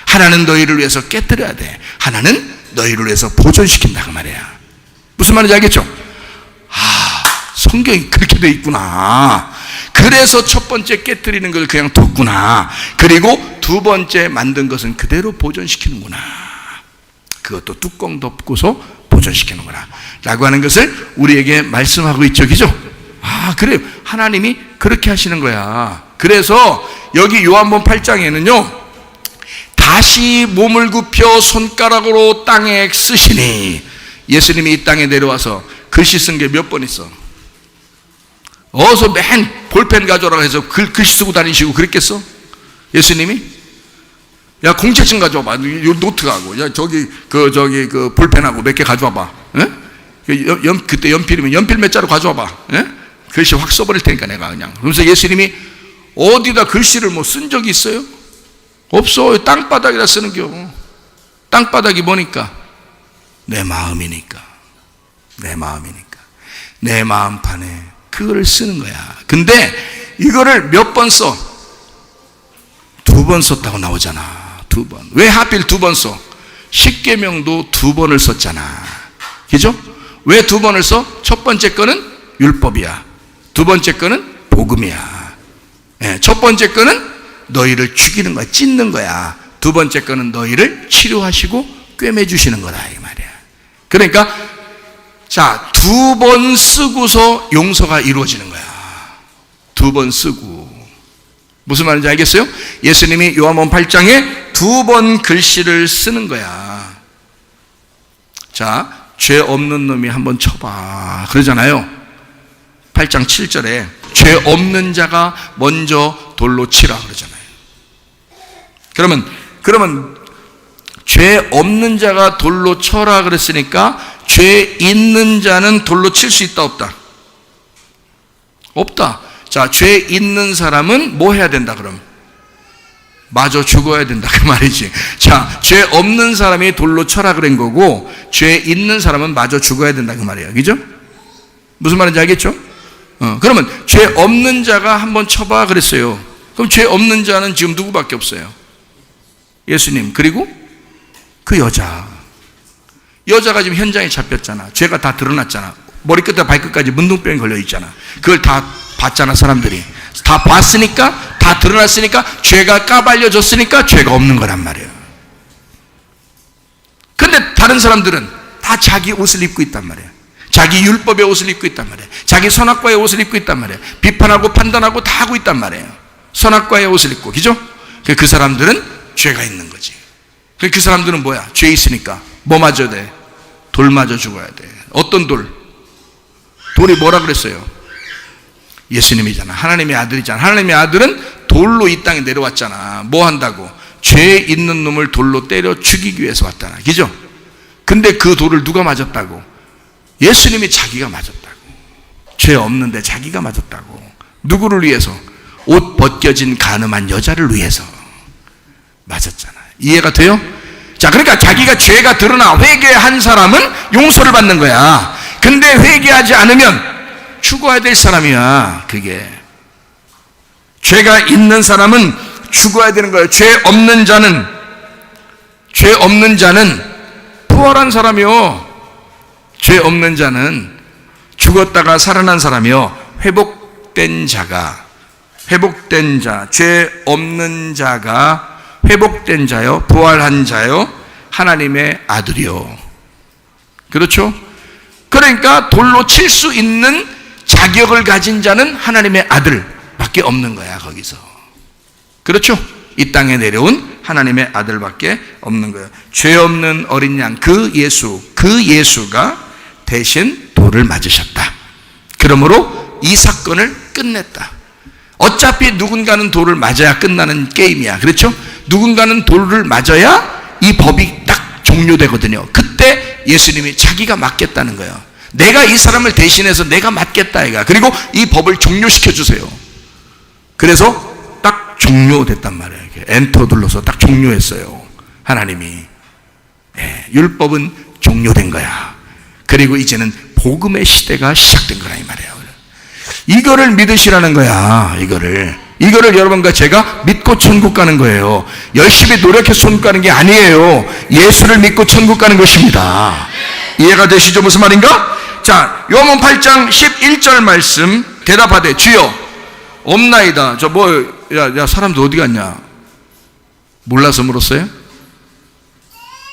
하나는 너희를 위해서 깨뜨려야 돼. 하나는 너희를 위해서 보존시킨다 그 말이야. 무슨 말인지 알겠죠? 성경이 그렇게 돼 있구나. 그래서 첫 번째 깨뜨리는 걸 그냥 뒀구나. 그리고 2번째 만든 것은 그대로 보존시키는구나. 그것도 뚜껑 덮고서 보존시키는구나 라고 하는 것을 우리에게 말씀하고 있죠. 그죠? 그래요. 하나님이 그렇게 하시는 거야. 그래서 여기 요한복음 8장에는요 다시 몸을 굽혀 손가락으로 땅에 쓰시니. 예수님이 이 땅에 내려와서 글씨 쓴 게 몇 번 있어? 어서 맨 볼펜 가져오라고 해서 글씨 쓰고 다니시고 그랬겠어? 예수님이? 야 공책좀 가져와봐. 요 노트하고 야 저기 그 볼펜하고 몇 개 가져와봐. 그때 연필이면 연필 몇 자루 가져와봐. 글씨 확 써버릴 테니까 내가 그냥. 그러면서 예수님이 어디다 글씨를 뭐 쓴 적이 있어요? 없어. 땅바닥에다 쓰는 겨. 땅바닥이 뭐니까? 내 마음이니까. 내 마음판에 그거를 쓰는 거야. 근데 이거를 몇 번 써? 2번 썼다고 나오잖아. 2번. 왜 하필 2번 써? 십계명도 2번을 썼잖아. 그죠? 왜 2번을 써? 첫 번째 거는 율법이야. 2번째 거는 복음이야. 첫 번째 거는 너희를 죽이는 거야. 찢는 거야. 2번째 거는 너희를 치료하시고 꿰매 주시는 거다 이 말이야. 그러니까 자, 2번 쓰고서 용서가 이루어지는 거야. 2번 쓰고. 무슨 말인지 알겠어요? 예수님이 요한복음 8장에 2번 글씨를 쓰는 거야. 자, 죄 없는 놈이 한번 쳐봐 그러잖아요. 8장 7절에 죄 없는 자가 먼저 돌로 치라 그러잖아요. 그러면 죄 없는 자가 돌로 쳐라 그랬으니까 죄 있는 자는 돌로 칠 수 있다 없다? 없다. 자, 죄 있는 사람은 뭐 해야 된다 그럼? 마저 죽어야 된다 그 말이지. 자, 죄 없는 사람이 돌로 쳐라 그런 거고 죄 있는 사람은 마저 죽어야 된다 그 말이에요. 그죠? 무슨 말인지 알겠죠? 그러면 죄 없는 자가 한번 쳐봐 그랬어요. 그럼 죄 없는 자는 지금 누구밖에 없어요? 예수님 그리고 그 여자가 지금 현장에 잡혔잖아. 죄가 다 드러났잖아. 머리끝에 발끝까지 문둥병이 걸려 있잖아. 그걸 다 봤잖아. 사람들이 다 봤으니까, 다 드러났으니까, 죄가 까발려졌으니까 죄가 없는 거란 말이에요. 근데 다른 사람들은 다 자기 옷을 입고 있단 말이에요. 자기 율법의 옷을 입고 있단 말이에요. 자기 선악과의 옷을 입고 있단 말이에요. 비판하고 판단하고 다 하고 있단 말이에요. 선악과의 옷을 입고. 그죠? 그 사람들은 죄가 있는 거지. 그 사람들은 뭐야? 죄 있으니까 뭐 맞아야 돼? 돌 맞아 죽어야 돼. 어떤 돌? 돌이 뭐라 그랬어요? 예수님이잖아. 하나님의 아들이잖아. 하나님의 아들은 돌로 이 땅에 내려왔잖아. 뭐 한다고? 죄 있는 놈을 돌로 때려 죽이기 위해서 왔잖아. 그죠? 근데 그 돌을 누가 맞았다고? 예수님이 자기가 맞았다고. 죄 없는데 자기가 맞았다고. 누구를 위해서? 옷 벗겨진 가늠한 여자를 위해서 맞았잖아. 이해가 돼요? 자, 그러니까 자기가 죄가 드러나 회개한 사람은 용서를 받는 거야. 근데 회개하지 않으면 죽어야 될 사람이야. 그게 죄가 있는 사람은 죽어야 되는 거예요. 죄 없는 자는 부활한 사람이요. 죄 없는 자는 죽었다가 살아난 사람이요. 회복된 자, 죄 없는 자가 회복된 자요, 부활한 자요, 하나님의 아들이요. 그렇죠? 그러니까 돌로 칠 수 있는 자격을 가진 자는 하나님의 아들밖에 없는 거야, 거기서. 그렇죠? 이 땅에 내려온 하나님의 아들밖에 없는 거예요. 죄 없는 어린 양, 그 예수가 대신 돌을 맞으셨다. 그러므로 이 사건을 끝냈다. 어차피 누군가는 돌을 맞아야 끝나는 게임이야. 그렇죠? 누군가는 돌을 맞아야 이 법이 딱 종료되거든요. 그때 예수님이 자기가 맞겠다는 거예요. 내가 이 사람을 대신해서 내가 맞겠다 이가. 그리고 이 법을 종료시켜 주세요. 그래서 딱 종료됐단 말이에요. 엔터 눌러서 딱 종료했어요. 하나님이. 율법은 종료된 거야. 그리고 이제는 복음의 시대가 시작된 거라 이 말이에요. 이거를 믿으시라는 거야. 이거를 여러분과 제가 믿고 천국 가는 거예요. 열심히 노력해서 천국 가는 게 아니에요. 예수를 믿고 천국 가는 것입니다. 이해가 되시죠? 무슨 말인가? 자, 요한복음 8장 11절 말씀 대답하되 주여 없나이다. 야 사람들 어디 갔냐? 몰라서 물었어요?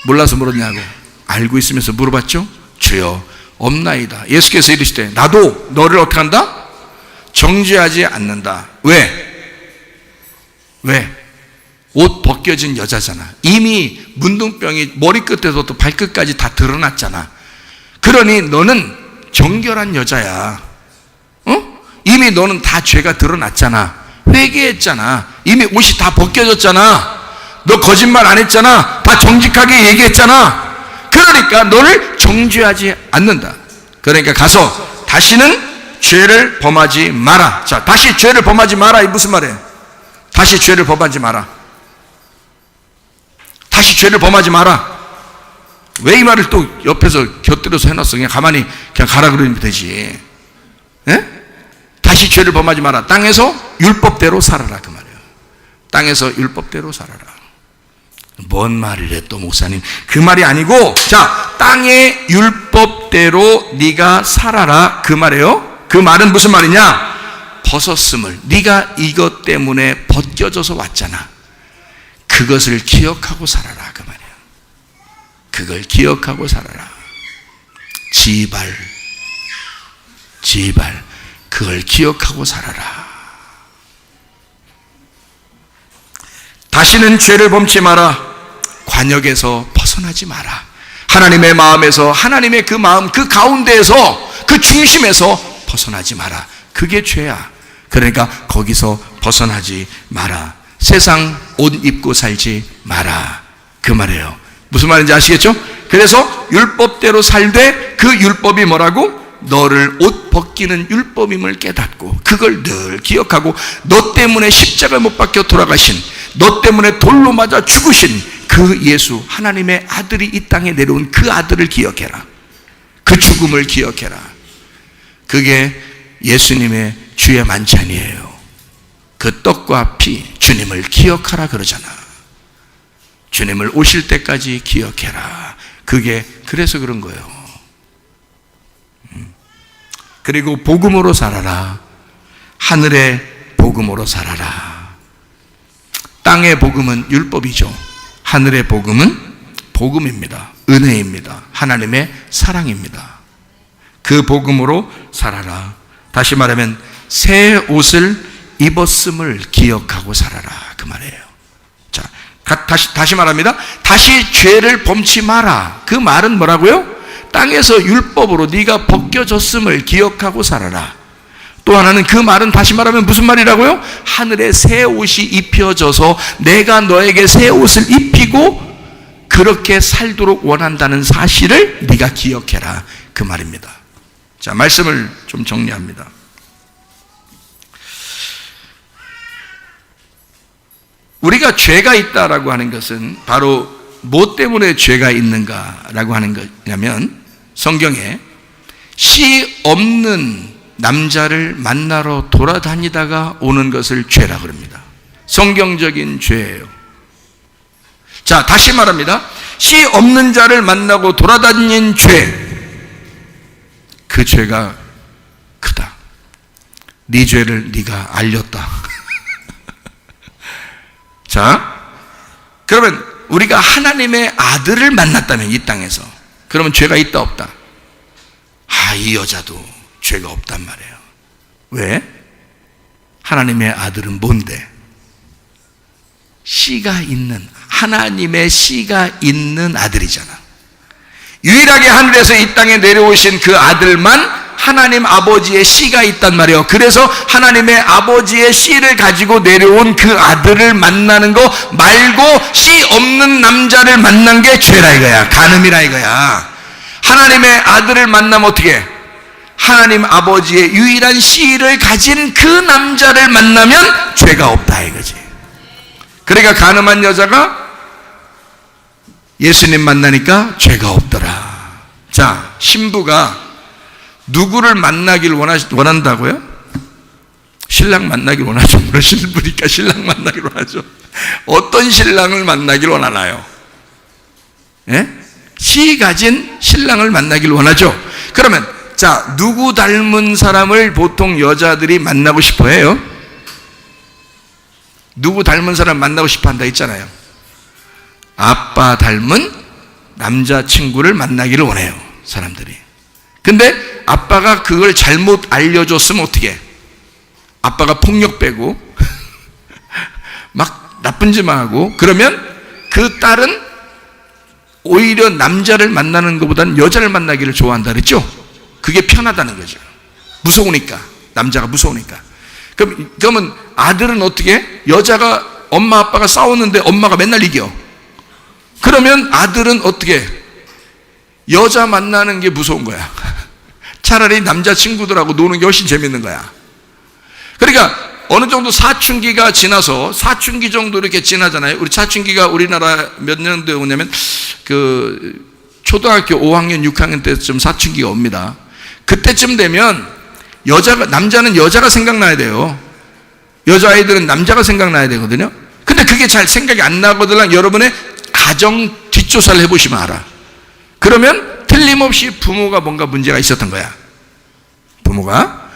몰라서 물었냐고. 알고 있으면서 물어봤죠? 주여 없나이다. 예수께서 이르시되 나도 너를 어떻게 한다? 정죄하지 않는다. 왜? 옷 벗겨진 여자잖아. 이미 문둥병이 머리끝에서부터 발끝까지 다 드러났잖아. 그러니 너는 정결한 여자야. 이미 너는 다 죄가 드러났잖아. 회개했잖아. 이미 옷이 다 벗겨졌잖아. 너 거짓말 안 했잖아. 다 정직하게 얘기했잖아. 그러니까 너를 정죄하지 않는다. 그러니까 가서 다시는 죄를 범하지 마라. 자, 다시 죄를 범하지 마라. 이 무슨 말이에요? 다시 죄를 범하지 마라. 다시 죄를 범하지 마라. 왜 이 말을 또 옆에서 곁들여서 해놨어? 그냥 가만히 그냥 가라 그러면 되지. 예? 다시 죄를 범하지 마라. 땅에서 율법대로 살아라 그 말이에요. 땅에서 율법대로 살아라. 뭔 말을 해 또 목사님? 그 말이 아니고, 자, 땅의 율법대로 네가 살아라 그 말이에요. 그 말은 무슨 말이냐? 벗었음을, 네가 이것 때문에 벗겨져서 왔잖아. 그것을 기억하고 살아라 그 말이에요. 그걸 기억하고 살아라. 지발 그걸 기억하고 살아라. 다시는 죄를 범치 마라. 관역에서 벗어나지 마라. 하나님의 마음에서, 하나님의 그 마음 그 가운데에서, 그 중심에서 벗어나지 마라. 그게 죄야. 그러니까 거기서 벗어나지 마라. 세상 옷 입고 살지 마라. 그 말이에요. 무슨 말인지 아시겠죠? 그래서 율법대로 살되 그 율법이 뭐라고? 너를 옷 벗기는 율법임을 깨닫고 그걸 늘 기억하고 너 때문에 십자가 못 박혀 돌아가신, 너 때문에 돌로 맞아 죽으신 그 예수, 하나님의 아들이 이 땅에 내려온 그 아들을 기억해라. 그 죽음을 기억해라. 그게 예수님의 주의 만찬이에요. 그 떡과 피, 주님을 기억하라 그러잖아. 주님을 오실 때까지 기억해라. 그게 그래서 그런 거예요. 그리고 복음으로 살아라. 하늘의 복음으로 살아라. 땅의 복음은 율법이죠. 하늘의 복음은 복음입니다. 은혜입니다. 하나님의 사랑입니다. 그 복음으로 살아라. 다시 말하면 새 옷을 입었음을 기억하고 살아라. 그 말이에요. 자, 다시 말합니다. 다시 죄를 범치 마라. 그 말은 뭐라고요? 땅에서 율법으로 네가 벗겨졌음을 기억하고 살아라. 또 하나는 그 말은 다시 말하면 무슨 말이라고요? 하늘에 새 옷이 입혀져서 내가 너에게 새 옷을 입히고 그렇게 살도록 원한다는 사실을 네가 기억해라. 그 말입니다. 자, 말씀을 좀 정리합니다. 우리가 죄가 있다라고 하는 것은 바로 뭐 때문에 죄가 있는가라고 하는 거냐면, 성경에 씨 없는 남자를 만나러 돌아다니다가 오는 것을 죄라 그럽니다. 성경적인 죄예요. 자, 다시 말합니다. 씨 없는 자를 만나고 돌아다닌 죄, 그 죄가 크다. 네 죄를 네가 알렸다. 자, 그러면 우리가 하나님의 아들을 만났다면 이 땅에서, 그러면 죄가 있다 없다? 이 여자도 죄가 없단 말이에요. 왜? 하나님의 아들은 뭔데? 씨가 있는, 하나님의 씨가 있는 아들이잖아. 유일하게 하늘에서 이 땅에 내려오신 그 아들만 하나님 아버지의 씨가 있단 말이에요. 그래서 하나님의 아버지의 씨를 가지고 내려온 그 아들을 만나는 거 말고 씨 없는 남자를 만난 게 죄라 이거야. 간음이라 이거야. 하나님의 아들을 만나면 어떻게 해? 하나님 아버지의 유일한 씨를 가진 그 남자를 만나면 죄가 없다 이거지. 그러니까 간음한 여자가 예수님 만나니까 죄가 없더라. 자, 신부가 누구를 만나길 원한다고요? 신랑 만나길 원하죠. 물론 신부니까 신랑 만나길 원하죠. 어떤 신랑을 만나길 원하나요? 예? 씨 가진 신랑을 만나길 원하죠. 그러면 자, 누구 닮은 사람을 보통 여자들이 만나고 싶어 해요? 누구 닮은 사람 만나고 싶어 한다 했잖아요. 아빠 닮은 남자친구를 만나기를 원해요, 사람들이. 근데 아빠가 그걸 잘못 알려줬으면 어떻게 해? 아빠가 폭력 빼고 막 나쁜 짓만 하고, 그러면 그 딸은 오히려 남자를 만나는 것보다는 여자를 만나기를 좋아한다 그랬죠? 그게 편하다는 거죠. 무서우니까. 남자가 무서우니까. 그러면 아들은 어떻게 해? 여자가, 엄마 아빠가 싸우는데 엄마가 맨날 이겨. 그러면 아들은 어떻게 해? 여자 만나는 게 무서운 거야. 차라리 남자친구들하고 노는 게 훨씬 재밌는 거야. 그러니까 어느 정도 사춘기가 지나서, 사춘기 정도 이렇게 지나잖아요. 우리 사춘기가 우리나라 몇 년도에 오냐면 그 초등학교 5학년 6학년 때쯤 사춘기가 옵니다. 그때쯤 되면 남자는 여자가 생각나야 돼요. 여자아이들은 남자가 생각나야 되거든요. 근데 그게 잘 생각이 안 나거든. 여러분의 가정 뒷조사를 해보시면 알아. 그러면 틀림없이 부모가 뭔가 문제가 있었던 거야. 부모가.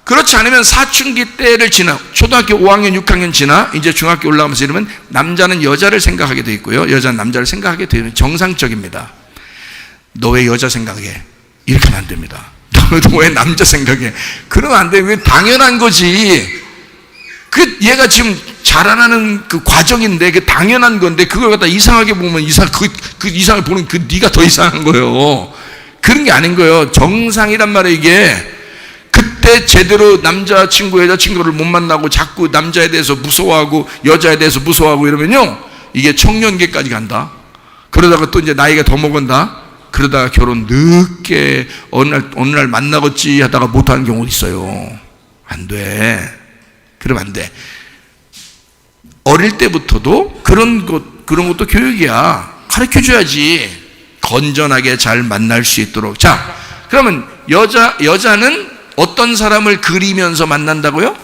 그렇지 않으면 사춘기 때를 지나, 초등학교 5학년 6학년 지나 이제 중학교 올라가면서 이러면 남자는 여자를 생각하게 돼 있고요, 여자는 남자를 생각하게 되는 정상적입니다. 너 왜 여자 생각해? 이렇게 하면 안 됩니다. 너 왜 남자 생각해? 그러면 안 돼. 왜 당연한 거지. 얘가 지금 자라나는 그 과정인데, 그 당연한 건데, 그걸 갖다 이상하게 보면 그 이상을 보는 그 네가 더 이상한 거예요. 그런 게 아닌 거예요. 정상이란 말이에요, 이게. 그때 제대로 남자친구, 여자친구를 못 만나고 자꾸 남자에 대해서 무서워하고 여자에 대해서 무서워하고 이러면요, 이게 청년기까지 간다. 그러다가 또 이제 나이가 더 먹은다. 그러다가 결혼 늦게 어느 날 만나겠지 하다가 못하는 경우도 있어요. 안 돼. 그러면 안 돼. 어릴 때부터도 그런 것도 교육이야. 가르쳐줘야지. 건전하게 잘 만날 수 있도록. 자, 그러면 여자는 어떤 사람을 그리면서 만난다고요?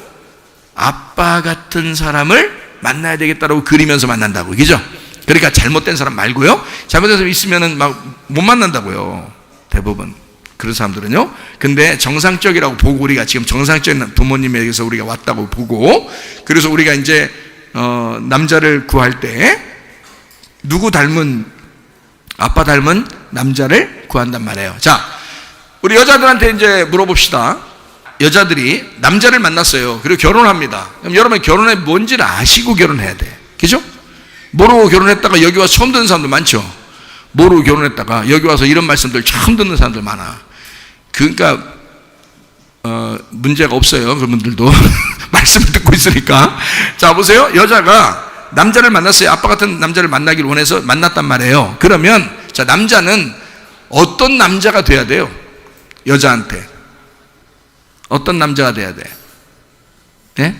아빠 같은 사람을 만나야 되겠다라고 그리면서 만난다고. 그죠? 그러니까 잘못된 사람 말고요. 잘못된 사람 있으면은 막 못 만난다고요. 대부분. 그런 사람들은요. 근데 정상적이라고 보고, 우리가 지금 정상적인 부모님에게서 우리가 왔다고 보고, 그래서 우리가 이제 남자를 구할 때 누구 닮은, 아빠 닮은 남자를 구한단 말이에요. 자, 우리 여자들한테 이제 물어봅시다. 여자들이 남자를 만났어요. 그리고 결혼합니다. 그럼 여러분, 결혼이 뭔지를 아시고 결혼해야 돼. 그죠? 모르고 결혼했다가 여기 와서 처음 듣는 사람들 많죠? 모르고 결혼했다가 여기 와서 이런 말씀들 처음 듣는 사람들 많아. 그러니까 문제가 없어요. 그런 분들도 말씀을 듣고 있으니까. 자, 보세요. 여자가 남자를 만났어요. 아빠 같은 남자를 만나기를 원해서 만났단 말이에요. 그러면 자, 남자는 어떤 남자가 돼야 돼요? 여자한테 어떤 남자가 돼야 돼? 네?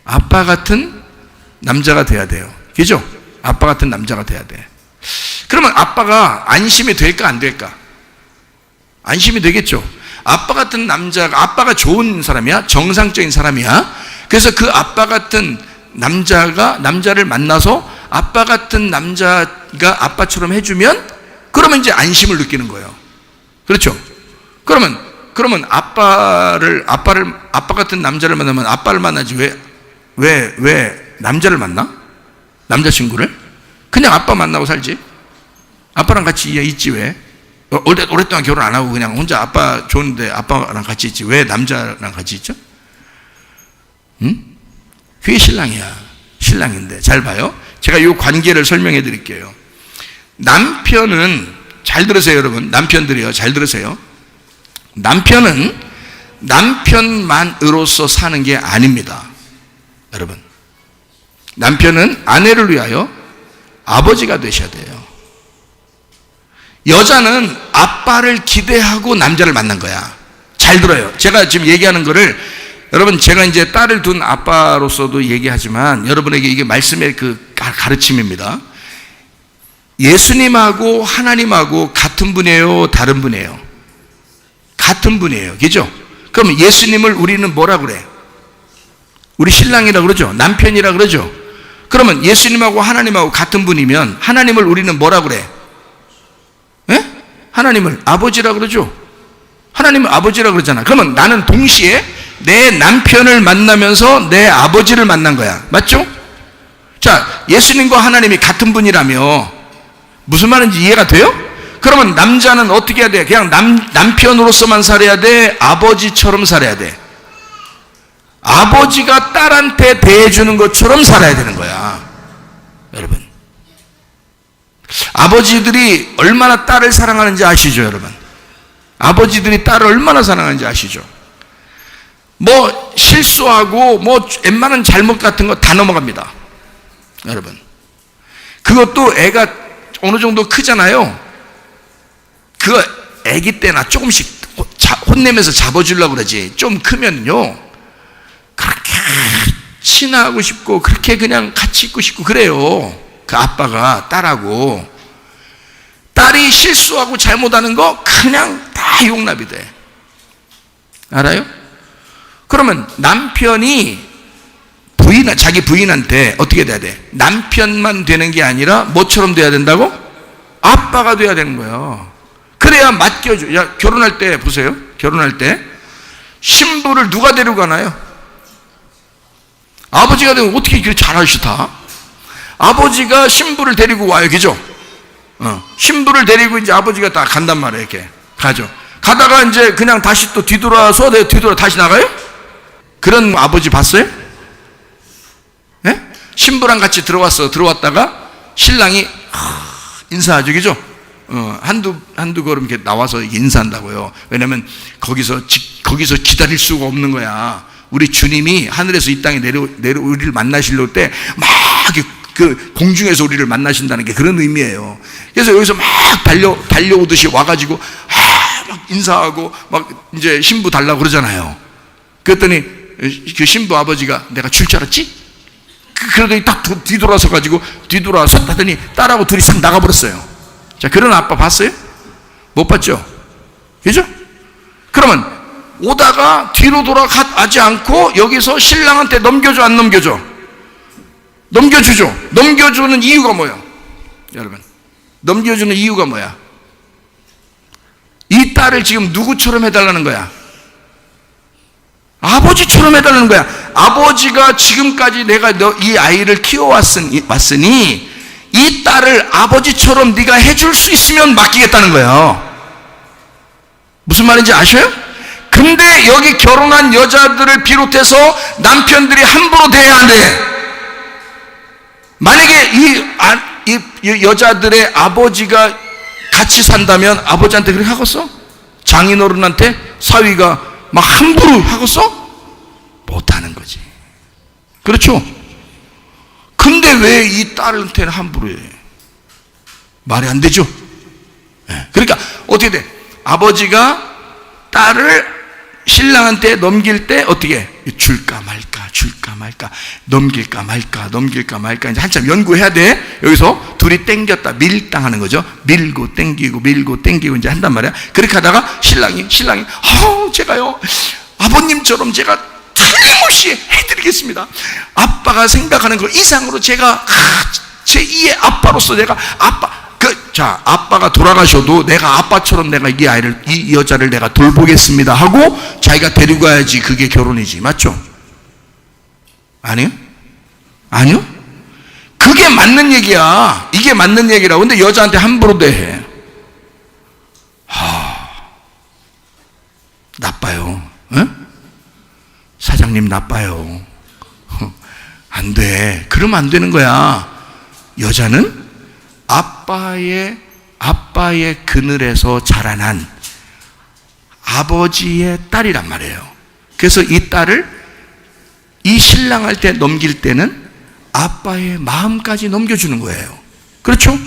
아빠 같은 남자가 돼야 돼요. 그죠? 아빠 같은 남자가 돼야 돼. 그러면 아빠가 안심이 될까 안 될까? 안심이 되겠죠. 아빠 같은 남자가, 아빠가 좋은 사람이야? 정상적인 사람이야? 그래서 그 아빠 같은 남자를 만나서 아빠 같은 남자가 아빠처럼 해주면, 그러면 이제 안심을 느끼는 거예요. 그렇죠? 그러면 아빠 같은 남자를 만나면 아빠를 만나지 왜 남자를 만나? 남자친구를? 그냥 아빠 만나고 살지. 아빠랑 같이 있지 왜? 오랫동안 결혼 안 하고 그냥 혼자 아빠 좋은데 아빠랑 같이 있지. 왜 남자랑 같이 있죠? 응? 그게 신랑이야. 신랑인데. 잘 봐요. 제가 이 관계를 설명해 드릴게요. 남편은, 잘 들으세요 여러분. 남편들이요. 잘 들으세요. 남편은 남편만으로서 사는 게 아닙니다. 여러분. 남편은 아내를 위하여 아버지가 되셔야 돼요. 여자는 아빠를 기대하고 남자를 만난 거야. 잘 들어요. 제가 지금 얘기하는 거를, 여러분, 제가 이제 딸을 둔 아빠로서도 얘기하지만 여러분에게 이게 말씀의 그 가르침입니다. 예수님하고 하나님하고 같은 분이에요? 다른 분이에요? 같은 분이에요. 그죠? 그럼 예수님을 우리는 뭐라 그래? 우리 신랑이라 그러죠? 남편이라 그러죠? 그러면 예수님하고 하나님하고 같은 분이면 하나님을 우리는 뭐라 그래? 예? 하나님을 아버지라 그러죠? 하나님을 아버지라 그러잖아. 그러면 나는 동시에 내 남편을 만나면서 내 아버지를 만난 거야. 맞죠? 자, 예수님과 하나님이 같은 분이라며 무슨 말인지 이해가 돼요? 그러면 남자는 어떻게 해야 돼? 그냥 남편으로서만 살아야 돼? 아버지처럼 살아야 돼? 아버지가 딸한테 대해주는 것처럼 살아야 되는 거야. 여러분, 아버지들이 얼마나 딸을 사랑하는지 아시죠? 여러분, 아버지들이 딸을 얼마나 사랑하는지 아시죠? 뭐 실수하고 뭐 웬만한 잘못 같은 거 다 넘어갑니다. 여러분, 그것도 애가 어느 정도 크잖아요. 그 애기 때나 조금씩 혼내면서 잡아주려고 그러지. 좀 크면요 그렇게 친하고 싶고 그렇게 그냥 같이 있고 싶고 그래요. 그 아빠가 딸하고. 딸이 실수하고 잘못하는 거 그냥 다 용납이 돼. 알아요? 그러면 남편이 자기 부인한테 어떻게 돼야 돼? 남편만 되는 게 아니라 뭐처럼 돼야 된다고? 아빠가 돼야 되는 거예요. 그래야 맡겨줘. 야, 결혼할 때 보세요. 결혼할 때 신부를 누가 데리고 가나요? 아버지가 되면 어떻게 이렇게 잘하시다? 아버지가 신부를 데리고 와요. 그죠? 신부를 데리고 이제 아버지가 다 간단 말이에요. 이렇게 가죠. 가다가 이제 그냥 다시 또 뒤돌아 다시 나가요? 그런 아버지 봤어요? 예? 신부랑 같이 들어왔다가 신랑이 인사하죠, 그죠? 한두 걸음 이렇게 나와서 인사한다고요. 왜냐면 거기서 기다릴 수가 없는 거야. 우리 주님이 하늘에서 이 땅에 내려 우리를 만나실 때 막 그 공중에서 우리를 만나신다는 게 그런 의미예요. 그래서 여기서 막 달려오듯이 와가지고 막 인사하고 막 이제 신부 달라고 그러잖아요. 그랬더니 그 신부 아버지가 내가 줄 줄 알았지? 그러더니 딱 뒤돌아서 하더니 딸하고 둘이 싹 나가버렸어요. 자, 그런 아빠 봤어요? 못 봤죠? 그죠? 그러면 오다가 뒤로 돌아가지 않고 여기서 신랑한테 넘겨줘, 안 넘겨줘? 넘겨주죠. 넘겨주는 이유가 뭐야? 여러분, 넘겨주는 이유가 뭐야? 이 딸을 지금 누구처럼 해달라는 거야? 아버지처럼 해달라는 거야. 아버지가 지금까지 내가 이 아이를 키워왔으니 이 딸을 아버지처럼 네가 해줄 수 있으면 맡기겠다는 거예요. 무슨 말인지 아셔요? 근데 여기 결혼한 여자들을 비롯해서 남편들이 함부로 대해야 안 돼. 만약에 이 여자들의 아버지가 같이 산다면 아버지한테 그렇게 하겠어? 장인어른한테 사위가 막 함부로 하겠어? 못하는 거지. 그렇죠? 근데 왜 이 딸한테는 함부로 해? 말이 안 되죠? 그러니까 어떻게 돼? 아버지가 딸을 신랑한테 넘길 때 어떻게 줄까 말까 넘길까 말까 이제 한참 연구해야 돼. 여기서 둘이 땡겼다 밀당하는 거죠. 밀고 땡기고 이제 한단 말이야. 그렇게 하다가 신랑이 제가요 아버님처럼 제가 틀림없이 해드리겠습니다. 아빠가 생각하는 것 이상으로 제가 제2의 아빠로서 내가 아빠가 돌아가셔도 내가 아빠처럼 내가 이 여자를 내가 돌보겠습니다 하고 자기가 데리고 가야지. 그게 결혼이지. 맞죠? 아니요? 그게 맞는 얘기야. 이게 맞는 얘기라고. 근데 여자한테 함부로 대해. 나빠요. 사장님 나빠요. 안 돼. 그러면 안 되는 거야. 여자는 아빠의 그늘에서 자라난 아버지의 딸이란 말이에요. 그래서 이 딸을 이 신랑한테 넘길 때는 아빠의 마음까지 넘겨주는 거예요. 그렇죠?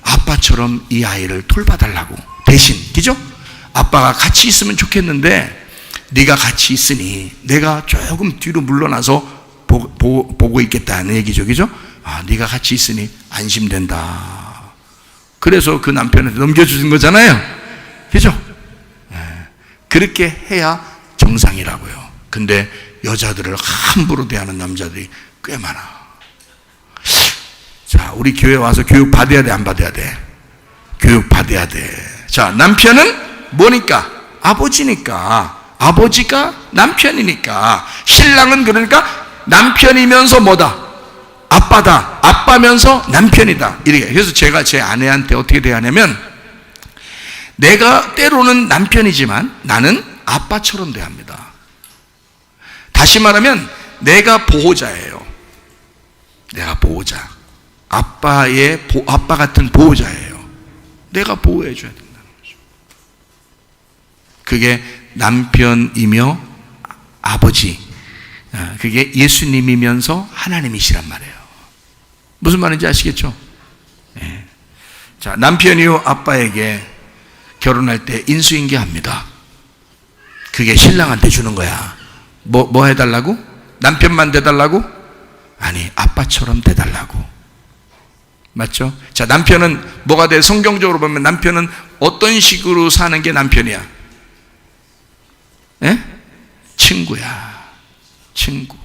아빠처럼 이 아이를 돌봐달라고 대신, 그죠? 아빠가 같이 있으면 좋겠는데 네가 같이 있으니 내가 조금 뒤로 물러나서 보고 있겠다는 얘기죠. 그죠? 네가 같이 있으니 안심된다. 그래서 그 남편한테 넘겨주는 거잖아요. 그죠? 그렇게 해야 정상이라고요. 근데 여자들을 함부로 대하는 남자들이 꽤 많아. 자, 우리 교회 와서 교육 받아야 돼, 안 받아야 돼? 교육 받아야 돼. 자, 남편은 뭐니까? 아버지니까. 아버지가 남편이니까. 신랑은 그러니까 남편이면서 뭐다? 아빠다. 아빠면서 남편이다. 이렇게. 그래서 제가 제 아내한테 어떻게 대하냐면, 내가 때로는 남편이지만 나는 아빠처럼 대합니다. 다시 말하면 내가 보호자예요. 내가 보호자. 아빠 같은 보호자예요. 내가 보호해 줘야 된다는 거죠. 그게 남편이며 아버지. 그게 예수님이면서 하나님이시란 말이에요. 무슨 말인지 아시겠죠? 네. 자, 남편이요 아빠에게 결혼할 때 인수인계합니다. 그게 신랑한테 주는 거야. 뭐 해달라고? 남편만 돼달라고? 아니, 아빠처럼 돼달라고. 맞죠? 자, 남편은 뭐가 돼? 성경적으로 보면 남편은 어떤 식으로 사는 게 남편이야? 예? 친구야. 친구.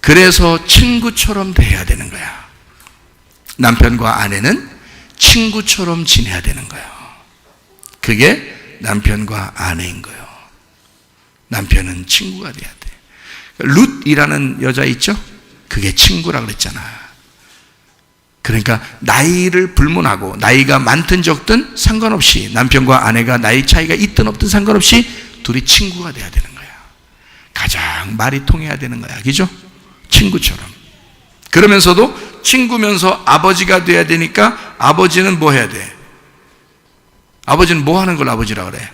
그래서 친구처럼 대해야 되는 거야. 남편과 아내는 친구처럼 지내야 되는 거예요. 그게 남편과 아내인 거예요. 남편은 친구가 돼야 돼. 룻이라는 여자 있죠? 그게 친구라 그랬잖아. 그러니까 나이를 불문하고 나이가 많든 적든 상관없이 남편과 아내가 나이 차이가 있든 없든 상관없이 둘이 친구가 돼야 되는 거야. 가장 말이 통해야 되는 거야. 그죠? 친구처럼. 그러면서도 친구면서 아버지가 돼야 되니까 아버지는 뭐 해야 돼? 아버지는 뭐 하는 걸 아버지라 그래?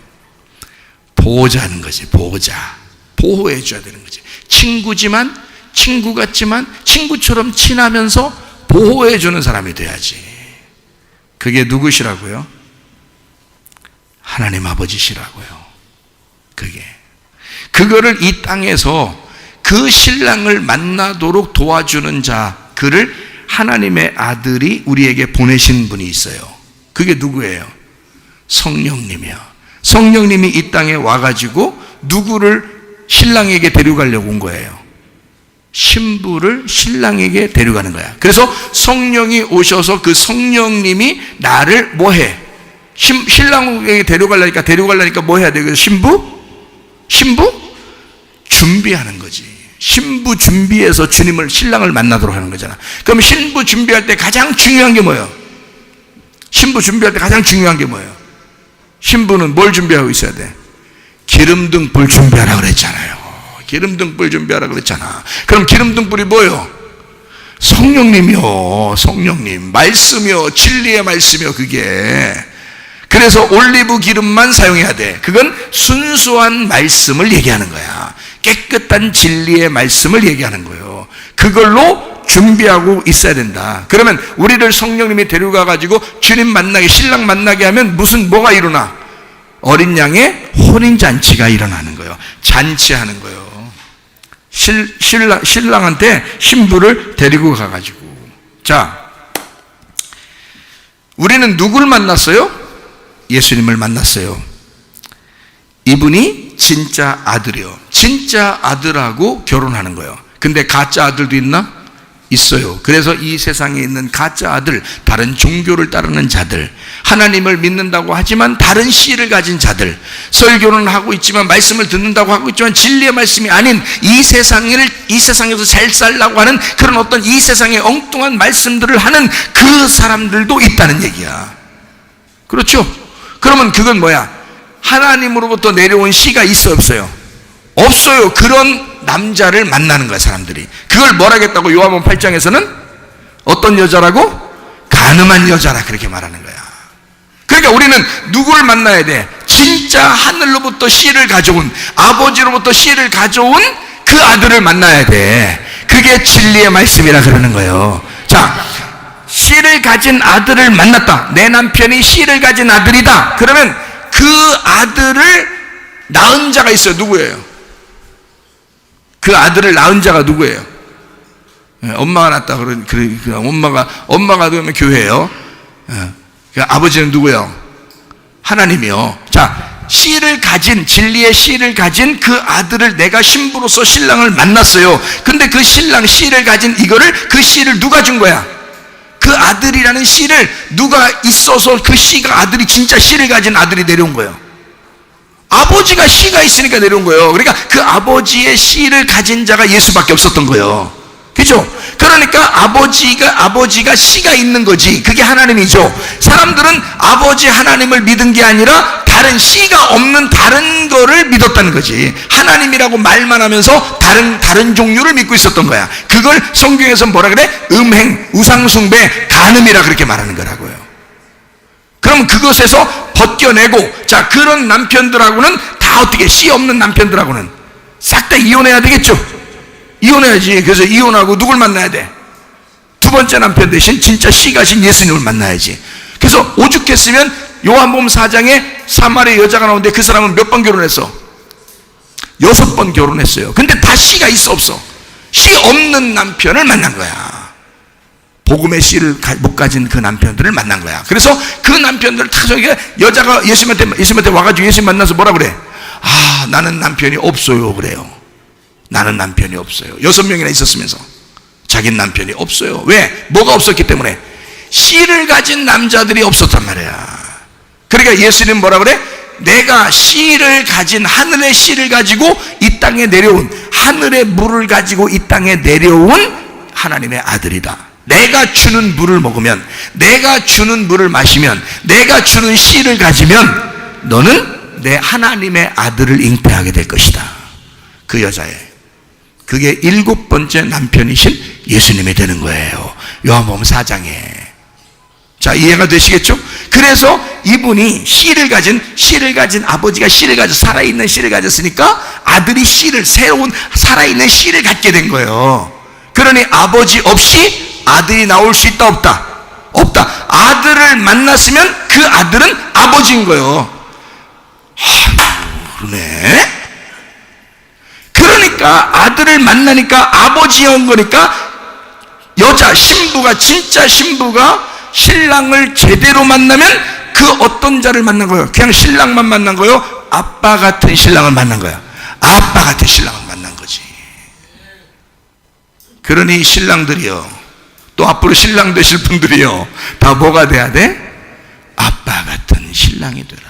보호자는 거지. 보호자. 보호해 줘야 되는 거지. 친구지만, 친구 같지만 친구처럼 친하면서 보호해 주는 사람이 돼야지. 그게 누구시라고요? 하나님 아버지시라고요. 그거를 이 땅에서 그 신랑을 만나도록 도와주는 자, 그를 하나님의 아들이 우리에게 보내신 분이 있어요. 그게 누구예요? 성령님이요. 성령님이 이 땅에 와가지고 누구를 신랑에게 데려가려고 온 거예요? 신부를 신랑에게 데려가는 거야. 그래서 성령이 오셔서 그 성령님이 나를 뭐해? 신랑에게 데려가려니까 뭐 해야 돼? 그래서 신부? 준비하는 거지. 신부 준비해서 주님을, 신랑을 만나도록 하는 거잖아. 그럼 신부 준비할 때 가장 중요한 게 뭐예요? 신부 준비할 때 가장 중요한 게 뭐예요? 신부는 뭘 준비하고 있어야 돼? 기름등불 준비하라고 그랬잖아요. 기름등불 준비하라고 그랬잖아. 그럼 기름등불이 뭐예요? 성령님이요. 성령님. 말씀이요. 진리의 말씀이요. 그게. 그래서 올리브 기름만 사용해야 돼. 그건 순수한 말씀을 얘기하는 거야. 깨끗한 진리의 말씀을 얘기하는 거예요. 그걸로 준비하고 있어야 된다. 그러면 우리를 성령님이 데려가 가지고 주님 만나게, 신랑 만나게 하면 뭐가 일어나? 어린 양의 혼인잔치가 일어나는 거예요. 잔치하는 거예요. 신랑한테 신부를 데리고 가가지고. 자, 우리는 누구를 만났어요? 예수님을 만났어요. 이분이 진짜 아들이요. 진짜 아들하고 결혼하는 거예요. 근데 가짜 아들도 있나? 있어요. 그래서 이 세상에 있는 가짜 아들, 다른 종교를 따르는 자들, 하나님을 믿는다고 하지만 다른 씨를 가진 자들, 설교는 하고 있지만, 말씀을 듣는다고 하고 있지만 진리의 말씀이 아닌 이 세상에서 잘 살라고 하는 그런 어떤 이 세상의 엉뚱한 말씀들을 하는 그 사람들도 있다는 얘기야. 그렇죠? 그러면 그건 뭐야? 하나님으로부터 내려온 씨가 있어, 없어요? 없어요. 그런 남자를 만나는 거야, 사람들이. 그걸 뭘 하겠다고? 요한복음 8장에서는 어떤 여자라고? 간음한 여자라, 그렇게 말하는 거야. 그러니까 우리는 누구를 만나야 돼? 진짜 하늘로부터 씨를 가져온, 아버지로부터 씨를 가져온 그 아들을 만나야 돼. 그게 진리의 말씀이라 그러는 거예요. 자, 씨를 가진 아들을 만났다. 내 남편이 씨를 가진 아들이다. 그러면 그 아들을 낳은 자가 있어요. 누구예요? 그 아들을 낳은 자가 누구예요? 엄마가 낳았다. 엄마가 그러면 교회예요. 아버지는 누구예요? 하나님이요. 자, 씨를 가진, 진리의 씨를 가진 그 아들을 내가 신부로서 신랑을 만났어요. 근데 그 신랑 씨를 가진 이거를, 그 씨를 누가 준 거야? 그 아들이라는 씨를 누가 있어서 그 씨가, 아들이 진짜 씨를 가진 아들이 내려온 거예요. 아버지가 씨가 있으니까 내려온 거예요. 그러니까 그 아버지의 씨를 가진 자가 예수밖에 없었던 거예요. 그죠? 그러니까 아버지가 씨가 있는 거지. 그게 하나님이죠. 사람들은 아버지 하나님을 믿은 게 아니라 다른 씨가 없는 다른 거를 믿었다는 거지. 하나님이라고 말만 하면서 다른 종류를 믿고 있었던 거야. 그걸 성경에서 뭐라 그래? 음행, 우상숭배, 간음이라 그렇게 말하는 거라고요. 그럼 그것에서 벗겨내고, 자, 그런 남편들하고는 다 어떻게, 씨 없는 남편들하고는 싹 다 이혼해야 되겠죠? 이혼해야지. 그래서 이혼하고 누굴 만나야 돼? 두 번째 남편 대신 진짜 씨 가신 예수님을 만나야지. 그래서 오죽했으면 요한복음 4장에 사마리아 여자가 나오는데 그 사람은 몇 번 결혼했어? 6번 결혼했어요. 근데 다 씨가 있어, 없어? 씨 없는 남편을 만난 거야. 복음의 씨를 못 가진 그 남편들을 만난 거야. 그래서 그 남편들 다 저기 여자가 예수님한테 와가지고 예수님 만나서 뭐라 그래? 아, 나는 남편이 없어요. 그래요. 나는 남편이 없어요. 6명이나 있었으면서 자기는 남편이 없어요. 왜? 뭐가 없었기 때문에? 씨를 가진 남자들이 없었단 말이야. 그러니까 예수님 뭐라 그래? 내가 씨를 가진, 하늘의 씨를 가지고 이 땅에 내려온, 하늘의 물을 가지고 이 땅에 내려온 하나님의 아들이다. 내가 주는 물을 먹으면, 내가 주는 물을 마시면, 내가 주는 씨를 가지면 너는 내 하나님의 아들을 잉태하게 될 것이다. 그 여자의, 그게 7번째 남편이신 예수님이 되는 거예요. 요한복음 4장에. 자, 이해가 되시겠죠? 그래서 이분이 씨를 가진 아버지가 씨를 가져 살아있는 씨를 가졌으니까 아들이 새로운 살아있는 씨를 갖게 된 거예요. 그러니 아버지 없이 아들이 나올 수 있다 없다? 없다. 아들을 만났으면 그 아들은 아버지인 거예요. 그러네. 그러니까 아들을 만나니까 아버지인 거니까 여자 신부가, 진짜 신부가 신랑을 제대로 만나면 그 어떤 자를 만난 거예요? 그냥 신랑만 만난 거예요? 아빠 같은 신랑을 만난 거야. 아빠 같은 신랑을 만난 거지. 그러니 신랑들이요, 또 앞으로 신랑 되실 분들이요, 다 뭐가 돼야 돼? 아빠 같은 신랑이 되라.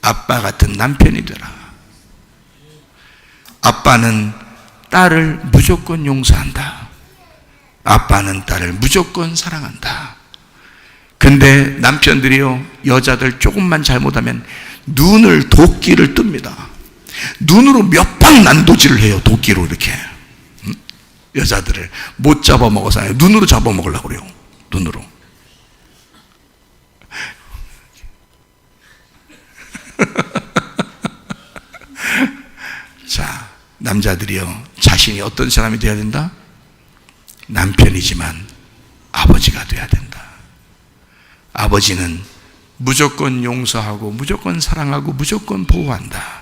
아빠 같은 남편이 되라. 아빠는 딸을 무조건 용서한다. 아빠는 딸을 무조건 사랑한다. 근데 남편들이요, 여자들 조금만 잘못하면 눈을 도끼를 뜹니다. 눈으로 몇 방 난도질을 해요. 도끼로 이렇게. 여자들을 못 잡아먹어서 눈으로 잡아먹으려고 그래요. 눈으로. 자, 남자들이요, 자신이 어떤 사람이 되어야 된다? 남편이지만 아버지가 되어야 된다. 아버지는 무조건 용서하고 무조건 사랑하고 무조건 보호한다.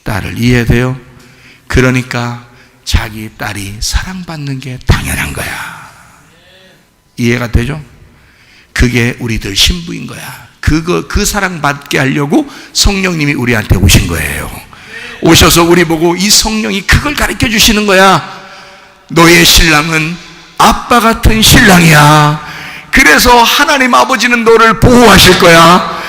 딸을 이해돼요? 그러니까 자기 딸이 사랑받는 게 당연한 거야. 이해가 되죠? 그게 우리들 신부인 거야. 그 사랑받게 하려고 성령님이 우리한테 오신 거예요. 오셔서 우리 보고 이 성령이 그걸 가르쳐 주시는 거야. 너의 신랑은 아빠 같은 신랑이야. 그래서 하나님 아버지는 너를 보호하실 거야.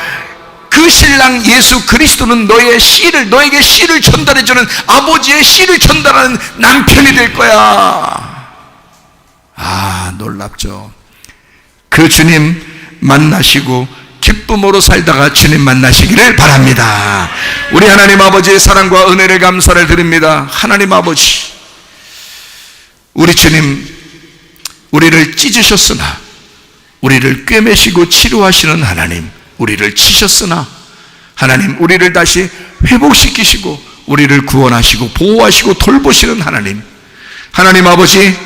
그 신랑 예수 그리스도는 너에게 씨를 전달해주는, 아버지의 씨를 전달하는 남편이 될 거야. 아, 놀랍죠? 그 주님 만나시고 기쁨으로 살다가 주님 만나시기를 바랍니다. 우리 하나님 아버지의 사랑과 은혜를 감사를 드립니다. 하나님 아버지, 우리 주님, 우리를 찢으셨으나, 우리를 꿰매시고 치료하시는 하나님, 우리를 치셨으나 하나님, 우리를 다시 회복시키시고 우리를 구원하시고 보호하시고 돌보시는 하나님, 하나님 아버지,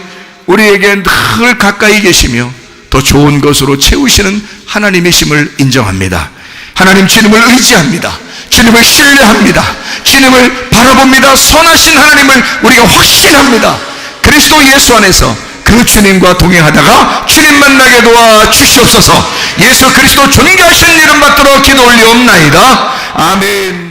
우리에게 늘 가까이 계시며 더 좋은 것으로 채우시는 하나님이심을 인정합니다. 하나님, 주님을 의지합니다. 주님을 신뢰합니다. 주님을 바라봅니다. 선하신 하나님을 우리가 확신합니다. 그리스도 예수 안에서 그 주님과 동행하다가 주님 만나게 도와 주시옵소서. 예수 그리스도 존귀하신 이름 받들어 기도 올리옵나이다. 아멘.